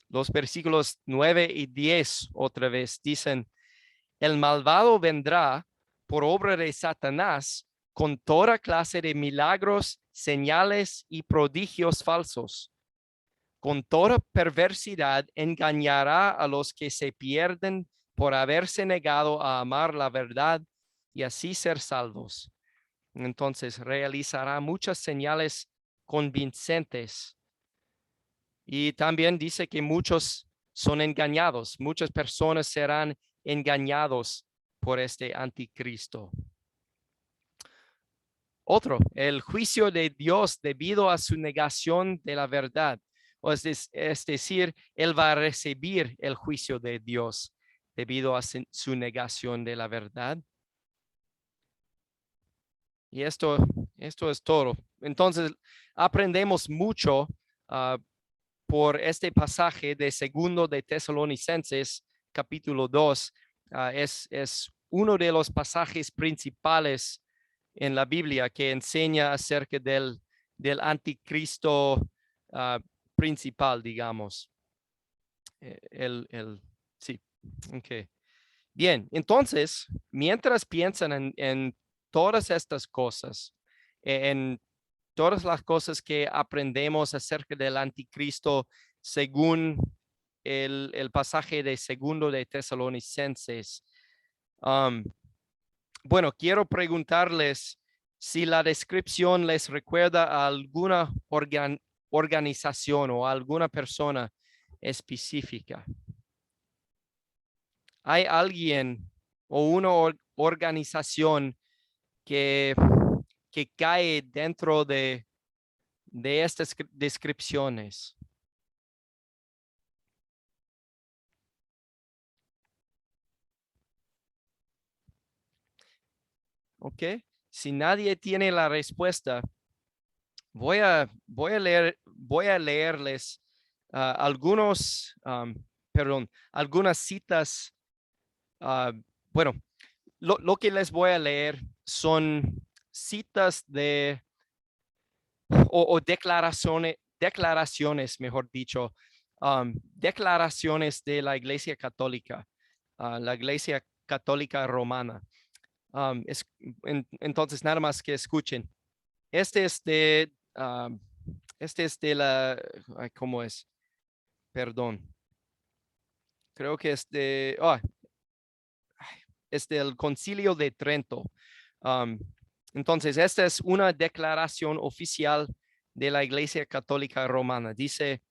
S1: Los versículos 9 y 10 otra vez dicen, el malvado vendrá por obra de Satanás con toda clase de milagros, señales y prodigios falsos. Con toda perversidad engañará a los que se pierden por haberse negado a amar la verdad y así ser salvos. Entonces realizará muchas señales convincentes. Y también dice que muchos son engañados. Muchas personas serán engañados por este anticristo. Otro, el juicio de Dios debido a su negación de la verdad. Es decir, él va a recibir el juicio de Dios debido a su negación de la verdad. Y esto es todo. Entonces, aprendemos mucho por este pasaje de 2 de Tesalonicenses, capítulo 2. Es uno de los pasajes principales en la Biblia que enseña acerca del anticristo principal, digamos. Sí, ok. Bien, entonces, mientras piensan en todas estas cosas, en todas las cosas que aprendemos acerca del anticristo según el pasaje de 2 de Tesalonicenses, bueno, quiero preguntarles si la descripción les recuerda a alguna organización o a alguna persona específica. ¿Hay alguien o una organización que cae dentro de estas descripciones? Ok, si nadie tiene la respuesta, voy a leerles algunas citas. Bueno, lo que les voy a leer son citas o declaraciones, mejor dicho, declaraciones de la Iglesia Católica, la Iglesia Católica Romana. Entonces, nada más que escuchen. Este es de la, ¿cómo es? Perdón. Creo que es es del Concilio de Trento. Entonces, esta es una declaración oficial de la Iglesia Católica Romana. Dice,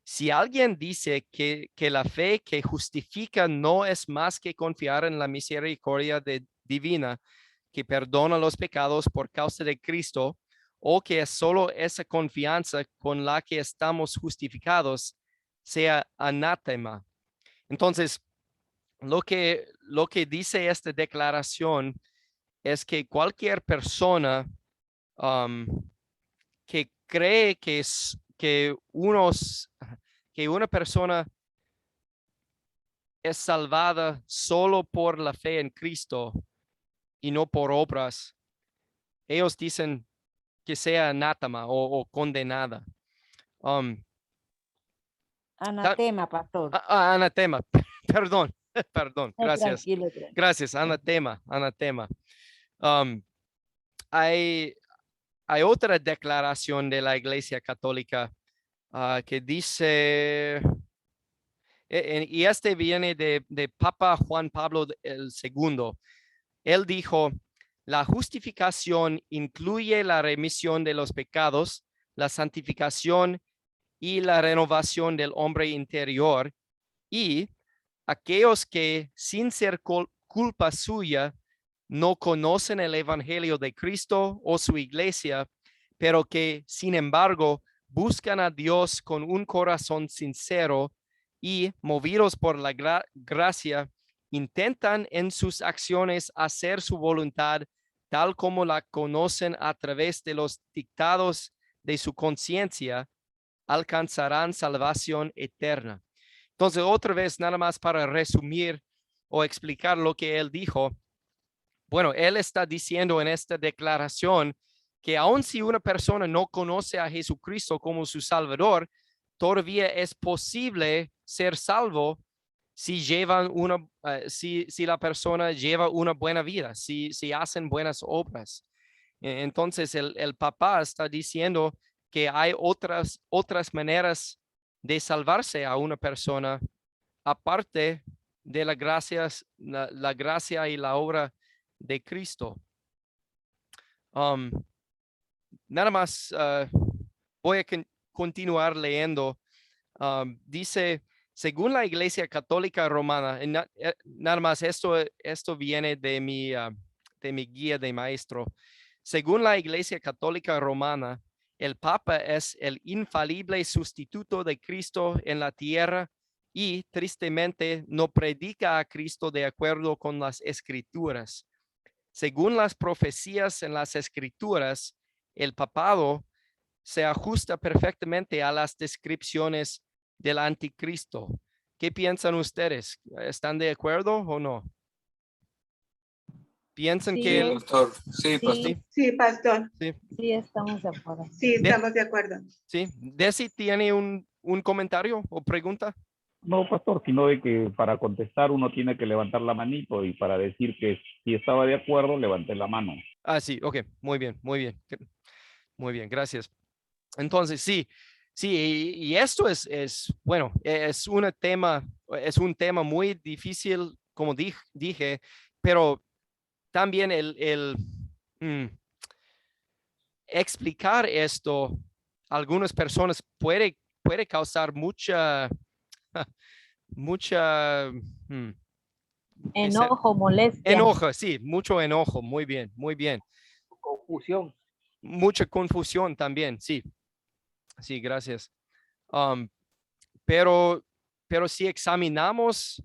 S1: si alguien dice que la fe que justifica no es más que confiar en la misericordia divina que perdona los pecados por causa de Cristo, o que es solo esa confianza con la que estamos justificados, sea anátema. Entonces, lo que dice esta declaración es que cualquier persona que cree que una persona es salvada solo por la fe en Cristo y no por obras, ellos dicen que sea anátema o condenada.
S5: Anatema, pastor.
S1: Anatema, perdón, gracias.
S5: Tranquilo.
S1: Gracias, anatema. Hay otra declaración de la Iglesia Católica que dice, y este viene de Papa Juan Pablo II. Él dijo, la justificación incluye la remisión de los pecados, la santificación y la renovación del hombre interior, y aquellos que sin ser culpa suya no conocen el evangelio de Cristo o su iglesia, pero que sin embargo buscan a Dios con un corazón sincero y movidos por la gracia, intentan en sus acciones hacer su voluntad tal como la conocen a través de los dictados de su conciencia, alcanzarán salvación eterna. Entonces, otra vez, nada más para resumir o explicar lo que él dijo. Bueno, él está diciendo en esta declaración que aun si una persona no conoce a Jesucristo como su Salvador, todavía es posible ser salvo si la persona lleva una buena vida, si hacen buenas obras. Entonces, el Papa está diciendo que hay otras maneras de salvarse a una persona aparte de la gracia y la obra de Cristo. Nada más voy a continuar leyendo Dice, según la Iglesia Católica Romana, nada más esto viene de mi guía de maestro. Según la Iglesia Católica Romana, el Papa es el infalible sustituto de Cristo en la tierra y tristemente no predica a Cristo de acuerdo con las Escrituras. Según las profecías en las Escrituras, el papado se ajusta perfectamente a las descripciones del anticristo. ¿Qué piensan ustedes? ¿Están de acuerdo o no? ¿Piensan
S5: Sí,
S1: que
S11: pastor. Sí, pastor.
S12: Sí, pastor.
S5: Sí, estamos de acuerdo.
S12: Sí, estamos de acuerdo.
S1: Sí, Desi tiene un comentario o pregunta.
S6: No, pastor, sino de que para contestar uno tiene que levantar la manito y para decir que si estaba de acuerdo, levanté la mano.
S1: Ah, sí, ok, muy bien, muy bien. Muy bien, gracias. Entonces, sí, y esto bueno, es un tema muy difícil, como dije, pero también explicar esto a algunas personas puede causar mucha
S5: enojo, molestia.
S1: Enojo, sí, mucho enojo, muy bien, muy bien.
S10: Confusión.
S1: Mucha confusión también, sí. Sí, gracias. Pero si examinamos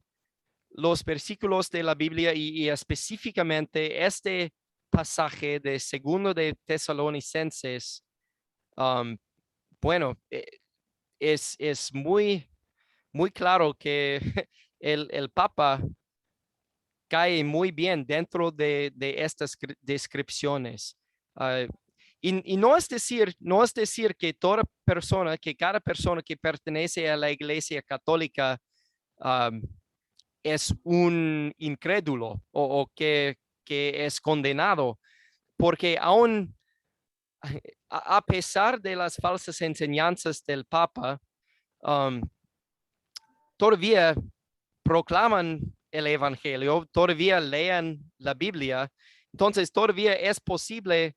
S1: los versículos de la Biblia y específicamente este pasaje de 2 de Tesalonicenses, bueno, es muy, muy claro que el Papa cae muy bien dentro de estas descripciones. Y no es decir que cada persona que pertenece a la Iglesia Católica es un incrédulo o que es condenado, porque aún a pesar de las falsas enseñanzas del Papa, todavía proclaman el Evangelio, todavía lean la Biblia. Entonces todavía es posible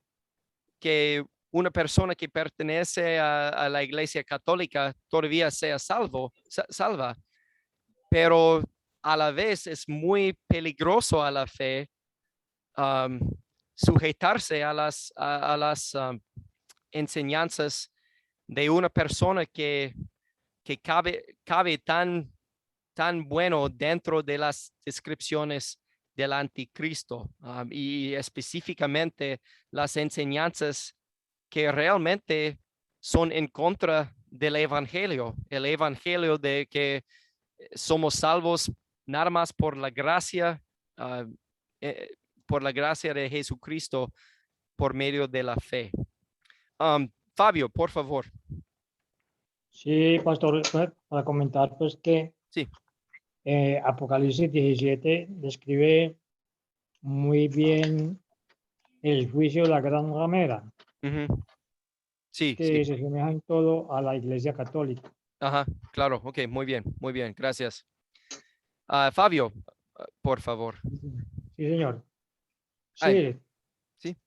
S1: que una persona que pertenece a la Iglesia Católica todavía sea salva, pero a la vez es muy peligroso a la fe sujetarse a las enseñanzas de una persona que cabe tan bueno dentro de las descripciones del anticristo y específicamente las enseñanzas que realmente son en contra del evangelio, el evangelio de que somos salvos nada más por la gracia de Jesucristo por medio de la fe. Fabio, por favor.
S2: Sí, pastor, para comentar pues que
S1: sí.
S2: Apocalipsis 17 describe muy bien el juicio de la gran ramera.
S1: Sí,
S2: que se asemeja en todo a la Iglesia Católica.
S1: Ajá, claro, ok, muy bien, gracias. Fabio, por favor.
S2: Sí, señor. Sí.
S1: Sí.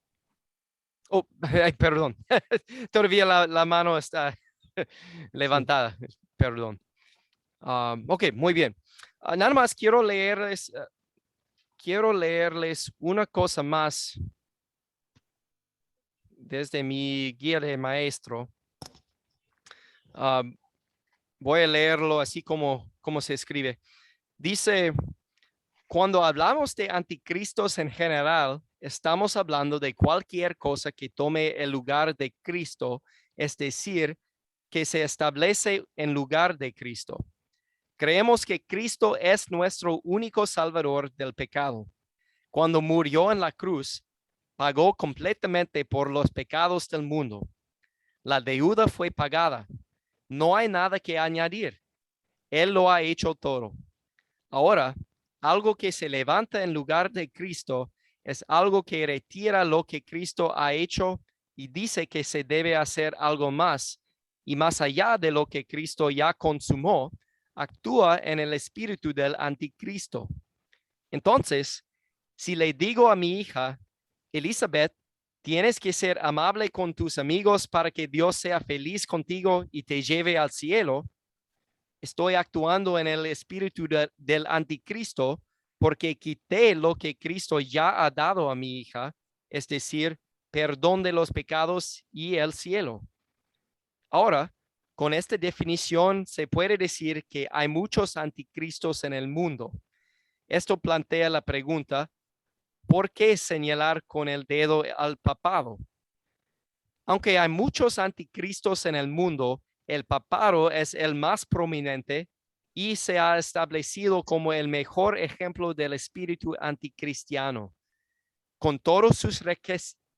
S1: Oh, ay, perdón. Todavía la mano está levantada. Sí. Perdón. Ok, muy bien. Nada más quiero leerles una cosa más desde mi guía de maestro. Voy a leerlo así como se escribe. Dice, cuando hablamos de anticristos en general, estamos hablando de cualquier cosa que tome el lugar de Cristo, es decir, que se establece en lugar de Cristo. Creemos que Cristo es nuestro único salvador del pecado. Cuando murió en la cruz, pagó completamente por los pecados del mundo. La deuda fue pagada. No hay nada que añadir. Él lo ha hecho todo. Ahora, algo que se levanta en lugar de Cristo es algo que retira lo que Cristo ha hecho y dice que se debe hacer algo más. Y más allá de lo que Cristo ya consumó, actúa en el espíritu del anticristo. Entonces, si le digo a mi hija, Elizabeth, tienes que ser amable con tus amigos para que Dios sea feliz contigo y te lleve al cielo, estoy actuando en el espíritu del anticristo porque quité lo que Cristo ya ha dado a mi hija, es decir, perdón de los pecados y el cielo. Ahora, con esta definición se puede decir que hay muchos anticristos en el mundo. Esto plantea la pregunta, ¿por qué señalar con el dedo al papado? Aunque hay muchos anticristos en el mundo, el papado es el más prominente y se ha establecido como el mejor ejemplo del espíritu anticristiano. Con todos sus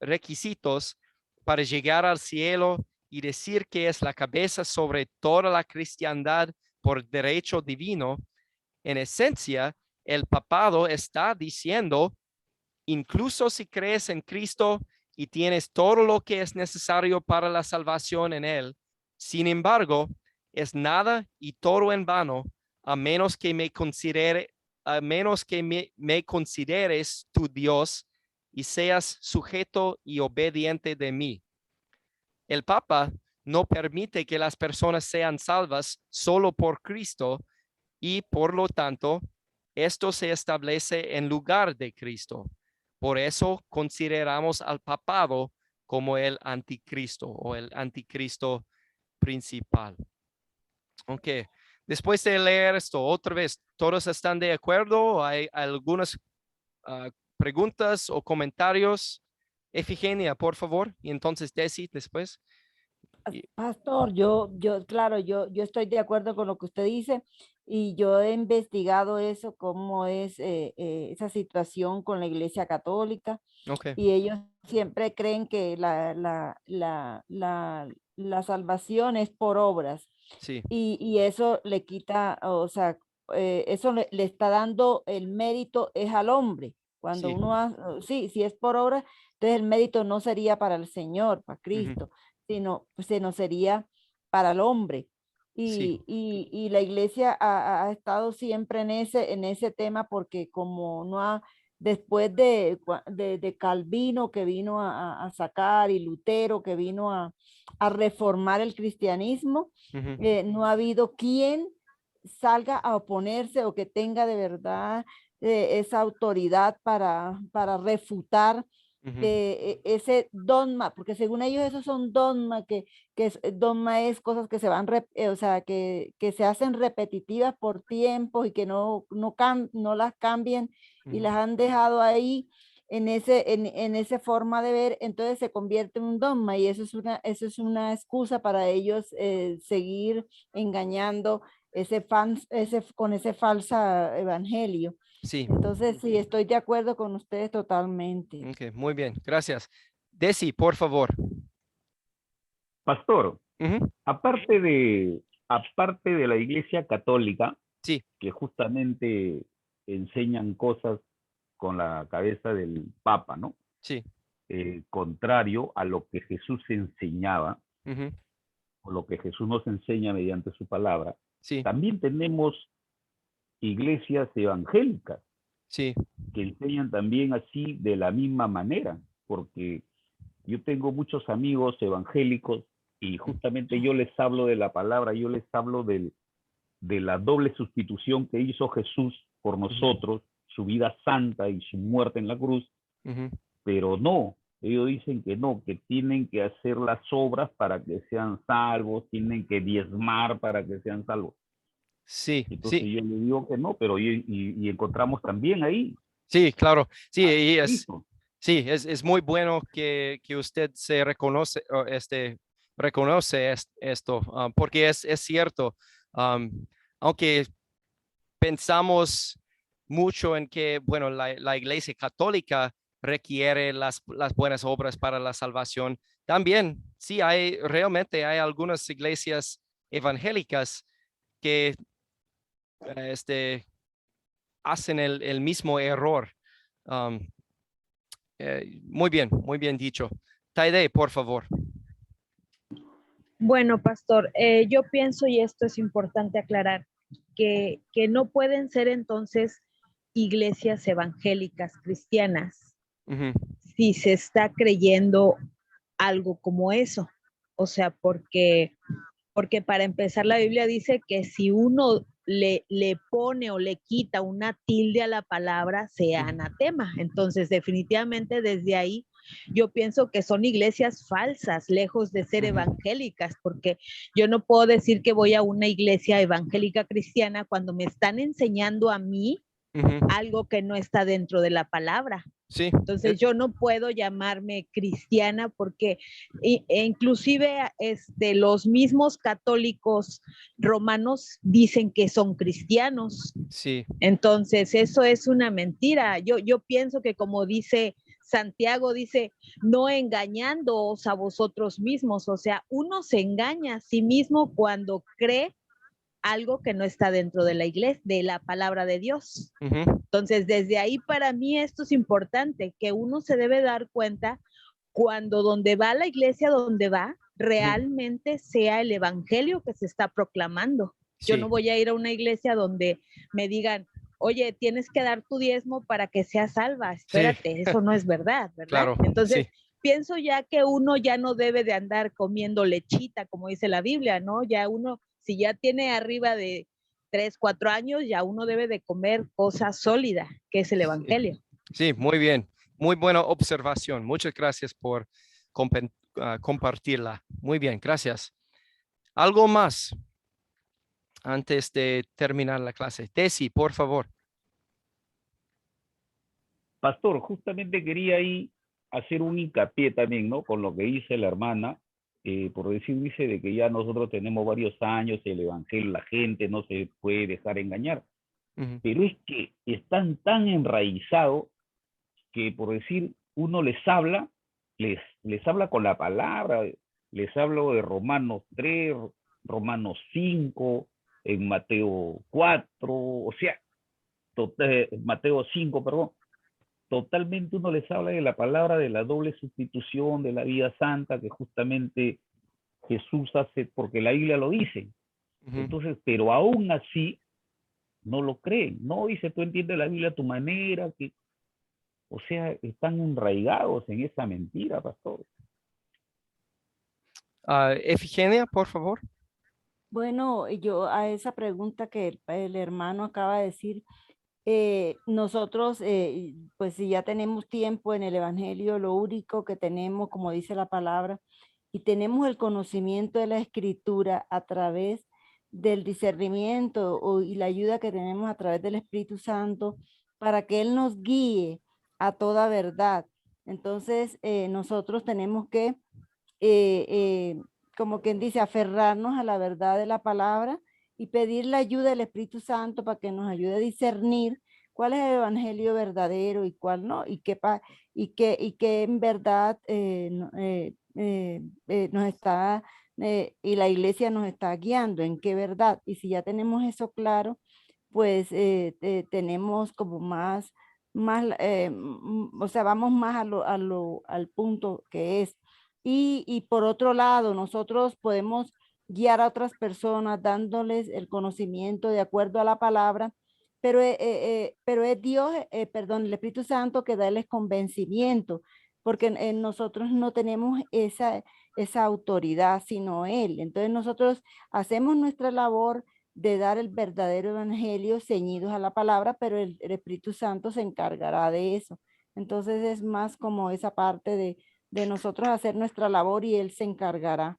S1: requisitos para llegar al cielo y decir que es la cabeza sobre toda la cristiandad por derecho divino, en esencia, el papado está diciendo, incluso si crees en Cristo y tienes todo lo que es necesario para la salvación en él, sin embargo, es nada y todo en vano, a menos que me consideres tu Dios y seas sujeto y obediente de mí. El Papa no permite que las personas sean salvas solo por Cristo y por lo tanto, esto se establece en lugar de Cristo. Por eso consideramos al papado como el anticristo o el anticristo principal. Ok, después de leer esto otra vez, ¿todos están de acuerdo? ¿Hay algunas preguntas o comentarios? Efigenia, por favor, y entonces Desi después.
S5: Pastor, claro, yo estoy de acuerdo con lo que usted dice y yo he investigado eso, cómo es esa situación con la Iglesia Católica.
S1: Okay.
S5: Y ellos siempre creen que la salvación es por obras.
S1: Sí.
S5: Y eso le quita, o sea, eso le está dando el mérito es al hombre. Cuando
S1: Sí.
S5: uno si es por obras, entonces el mérito no sería para el Señor, para Cristo, sino sería para el hombre. Y la iglesia ha estado siempre en ese tema porque como no ha, después de Calvino que vino a sacar y Lutero que vino a reformar el cristianismo, no ha habido quien salga a oponerse o que tenga de verdad esa autoridad para refutar ese dogma, porque según ellos esos son dogma, dogma es cosas que se van, o sea, que se hacen repetitivas por tiempo y que no las cambian y las han dejado ahí en esa forma de ver, entonces se convierte en un dogma y eso es una excusa para ellos seguir engañando con ese falso evangelio.
S1: Sí.
S5: Entonces, sí, estoy de acuerdo con ustedes totalmente.
S1: Okay, muy bien, gracias. Desi, por favor.
S6: Pastor, aparte de la Iglesia Católica,
S1: sí,
S6: que justamente enseñan cosas con la cabeza del Papa, ¿no?
S1: Sí.
S6: Contrario a lo que Jesús enseñaba, o lo que Jesús nos enseña mediante su palabra, también tenemos iglesias evangélicas que enseñan también así de la misma manera, porque yo tengo muchos amigos evangélicos y justamente yo les hablo de la palabra, yo les hablo de la doble sustitución que hizo Jesús por nosotros, su vida santa y su muerte en la cruz, pero no, ellos dicen que no, que tienen que hacer las obras para que sean salvos, tienen que diezmar para que sean salvos.
S1: Sí,
S6: entonces yo le digo que no, pero y encontramos también ahí.
S1: Sí, claro, sí, y es muy bueno que usted se reconoce esto, porque es cierto, aunque pensamos mucho en que, bueno, la Iglesia Católica requiere las buenas obras para la salvación, también, sí, realmente hay algunas iglesias evangélicas que hacen el mismo error. Muy bien dicho. Taide, por favor.
S8: Bueno, pastor, yo pienso, y esto es importante aclarar, que no pueden ser entonces iglesias evangélicas cristianas si se está creyendo algo como eso. O sea, porque Porque para empezar la Biblia dice que si uno le pone o le quita una tilde a la palabra, sea anatema. Entonces, definitivamente desde ahí yo pienso que son iglesias falsas, lejos de ser evangélicas, porque yo no puedo decir que voy a una iglesia evangélica cristiana cuando me están enseñando a mí algo que no está dentro de la palabra.
S1: Sí.
S8: Entonces yo no puedo llamarme cristiana porque inclusive los mismos católicos romanos dicen que son cristianos.
S1: Sí.
S8: Entonces eso es una mentira. Yo pienso que como dice Santiago, dice, no engañándoos a vosotros mismos. O sea, uno se engaña a sí mismo cuando cree algo que no está dentro de la iglesia, de la palabra de Dios. Entonces, desde ahí para mí esto es importante, que uno se debe dar cuenta cuando donde va la iglesia, donde va, realmente sea el evangelio que se está proclamando. Sí. Yo no voy a ir a una iglesia donde me digan, oye, tienes que dar tu diezmo para que seas salva. Espérate, sí. Eso no es verdad, ¿verdad?
S1: Claro,
S8: entonces,
S1: sí.
S8: Pienso ya que uno ya no debe de andar comiendo lechita, como dice la Biblia, ¿no? Ya uno, si ya tiene arriba de 3, 4 años, ya uno debe de comer cosa sólida, que es el evangelio.
S1: Sí, muy bien. Muy buena observación. Muchas gracias por compartirla. Muy bien, gracias. ¿Algo más antes de terminar la clase? Tessy, por favor.
S6: Pastor, justamente quería ahí hacer un hincapié también, ¿no? Con lo que dice la hermana, por decir, dice de que ya nosotros tenemos varios años, el evangelio, la gente no se puede dejar engañar. Pero es que están tan enraizados que, por decir, uno les habla con la palabra, les hablo de Romanos 3, Romanos 5, en Mateo 4, o sea, Mateo 5, perdón. Totalmente uno les habla de la palabra, de la doble sustitución, de la vida santa, que justamente Jesús hace, porque la Biblia lo dice. Entonces, pero aún así, no lo creen. No, dice, tú entiendes la Biblia a tu manera, que, o sea, están enraigados en esa mentira, pastor.
S1: Efigenia, por favor.
S5: Bueno, yo a esa pregunta que el hermano acaba de decir, nosotros, pues si ya tenemos tiempo en el Evangelio, lo único que tenemos, como dice la palabra, y tenemos el conocimiento de la Escritura a través del discernimiento y la ayuda que tenemos a través del Espíritu Santo para que Él nos guíe a toda verdad. Entonces, nosotros tenemos que, como quien dice, aferrarnos a la verdad de la palabra y pedir la ayuda del Espíritu Santo para que nos ayude a discernir cuál es el evangelio verdadero y cuál no, y que en verdad nos está, y la iglesia nos está guiando en qué verdad. Y si ya tenemos eso claro, pues tenemos como más o sea, vamos más al punto que es. Y por otro lado, nosotros podemos guiar a otras personas dándoles el conocimiento de acuerdo a la palabra, pero es Dios, perdón, el Espíritu Santo que da el convencimiento, porque nosotros no tenemos esa autoridad, sino Él. Entonces nosotros hacemos nuestra labor de dar el verdadero evangelio ceñidos a la palabra, pero el Espíritu Santo se encargará de eso. Entonces es más como esa parte de nosotros hacer nuestra labor y Él se encargará.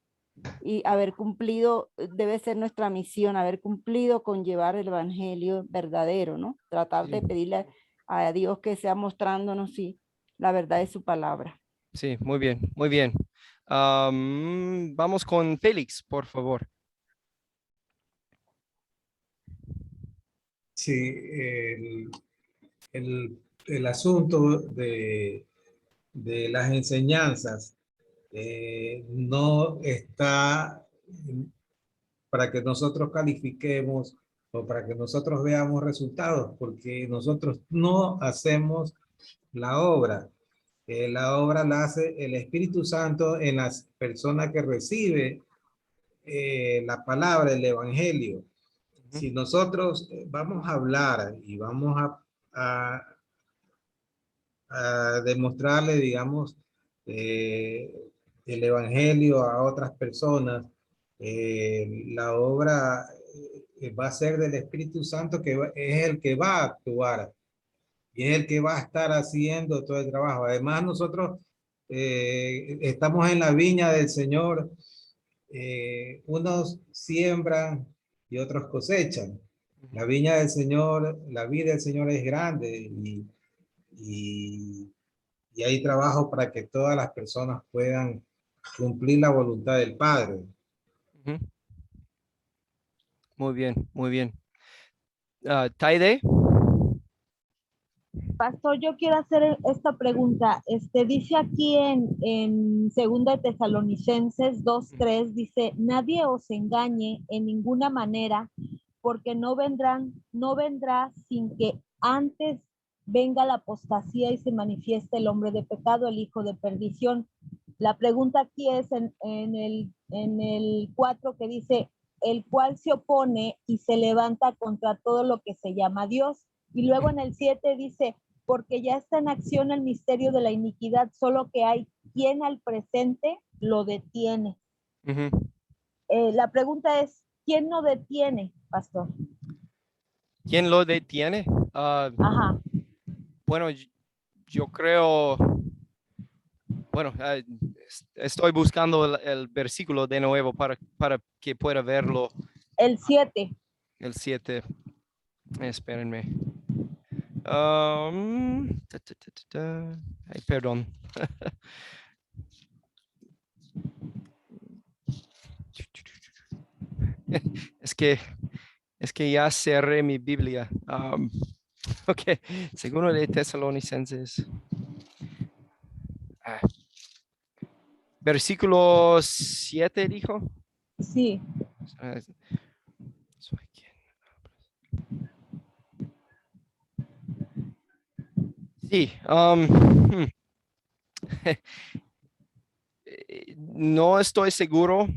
S5: Y haber cumplido, debe ser nuestra misión, haber cumplido con llevar el evangelio verdadero, ¿no? Tratar de pedirle a Dios que sea mostrándonos sí, la verdad de su palabra.
S1: Sí, muy bien, muy bien. Vamos con Félix, por favor.
S3: Sí, el asunto de las enseñanzas no está para que nosotros califiquemos o para que nosotros veamos resultados, porque nosotros no hacemos la obra. La obra la hace el Espíritu Santo en las personas que recibe la palabra, el Evangelio. Si nosotros vamos a hablar y vamos a demostrarle, digamos, el Evangelio a otras personas, La obra va a ser del Espíritu Santo, que es el que va a actuar y es el que va a estar haciendo todo el trabajo. Además, nosotros estamos en la viña del Señor. Unos siembran y otros cosechan. La viña del Señor, la vida del Señor es grande y hay trabajo para que todas las personas puedan cumplir la voluntad del Padre.
S1: Muy bien, muy bien. Taide.
S8: Pastor, yo quiero hacer esta pregunta. Dice aquí en 2 Tesalonicenses 2:3, dice, nadie os engañe en ninguna manera, porque no vendrá sin que antes venga la apostasía y se manifieste el hombre de pecado, el hijo de perdición. La pregunta aquí es en el 4 que dice, el cual se opone y se levanta contra todo lo que se llama Dios. Y luego en el 7 dice, porque ya está en acción el misterio de la iniquidad, solo que hay quien al presente lo detiene. La pregunta es, ¿quién lo detiene, pastor?
S1: ¿Quién lo detiene?
S8: Ajá.
S1: Bueno, yo creo, bueno, estoy buscando el versículo de nuevo para que pueda verlo.
S8: El 7.
S1: El 7. Espérenme. Ay, perdón. Es que ya cerré mi Biblia. Ok, segundo de Tesalonicenses. Versículo 7 dijo.
S8: Sí.
S1: Sí. No estoy seguro.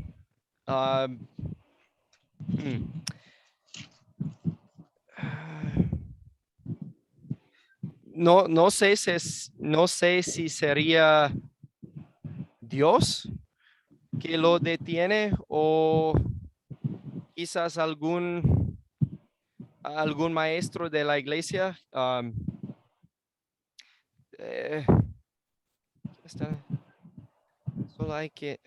S1: No sé si sería Dios que lo detiene o quizás algún maestro de la iglesia. Solo hay que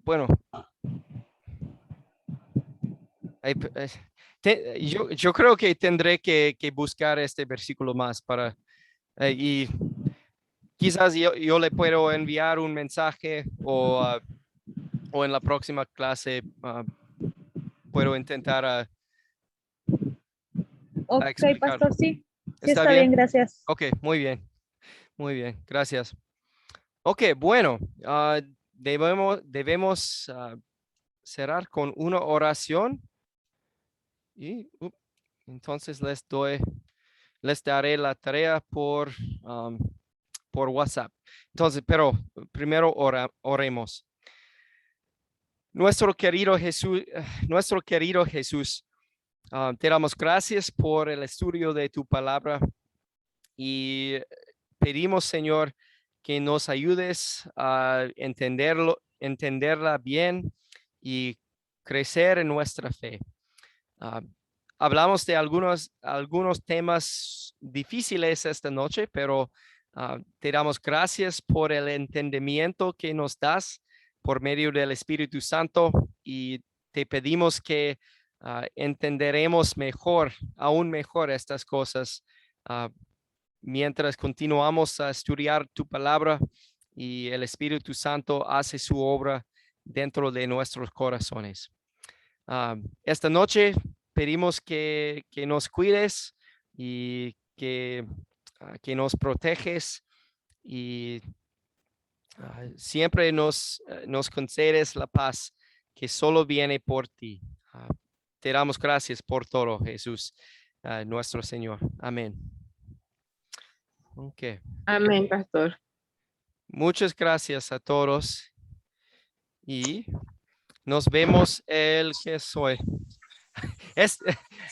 S1: bueno. Yo creo que tendré que buscar este versículo más para y quizás yo le puedo enviar un mensaje o en la próxima clase puedo intentar
S8: Ok,
S1: explicar.
S8: pastor, sí. Sí, está bien, gracias.
S1: Ok, muy bien, gracias. Ok, bueno, debemos cerrar con una oración y entonces les daré la tarea por WhatsApp. Entonces, pero primero oremos. Nuestro querido Jesús, te damos gracias por el estudio de tu palabra y pedimos, Señor, que nos ayudes a entenderla bien y crecer en nuestra fe. Hablamos de algunos temas difíciles esta noche, pero te damos gracias por el entendimiento que nos das por medio del Espíritu Santo y te pedimos que entenderemos aún mejor estas cosas mientras continuamos a estudiar tu palabra y el Espíritu Santo hace su obra dentro de nuestros corazones. Esta noche pedimos que nos cuides y que nos proteges y siempre nos concedes la paz que solo viene por ti. Te damos gracias por todo, Jesús, nuestro Señor. Amén. Okay.
S12: Amén, pastor.
S1: Muchas gracias a todos y nos vemos el que soy.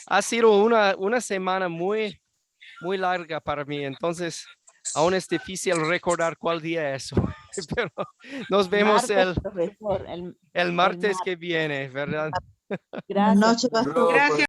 S1: Ha sido una semana muy larga para mí, entonces aún es difícil recordar cuál día es. pero nos vemos
S5: profesor,
S1: el martes que viene, ¿verdad?
S5: Gracias.
S12: Gracias.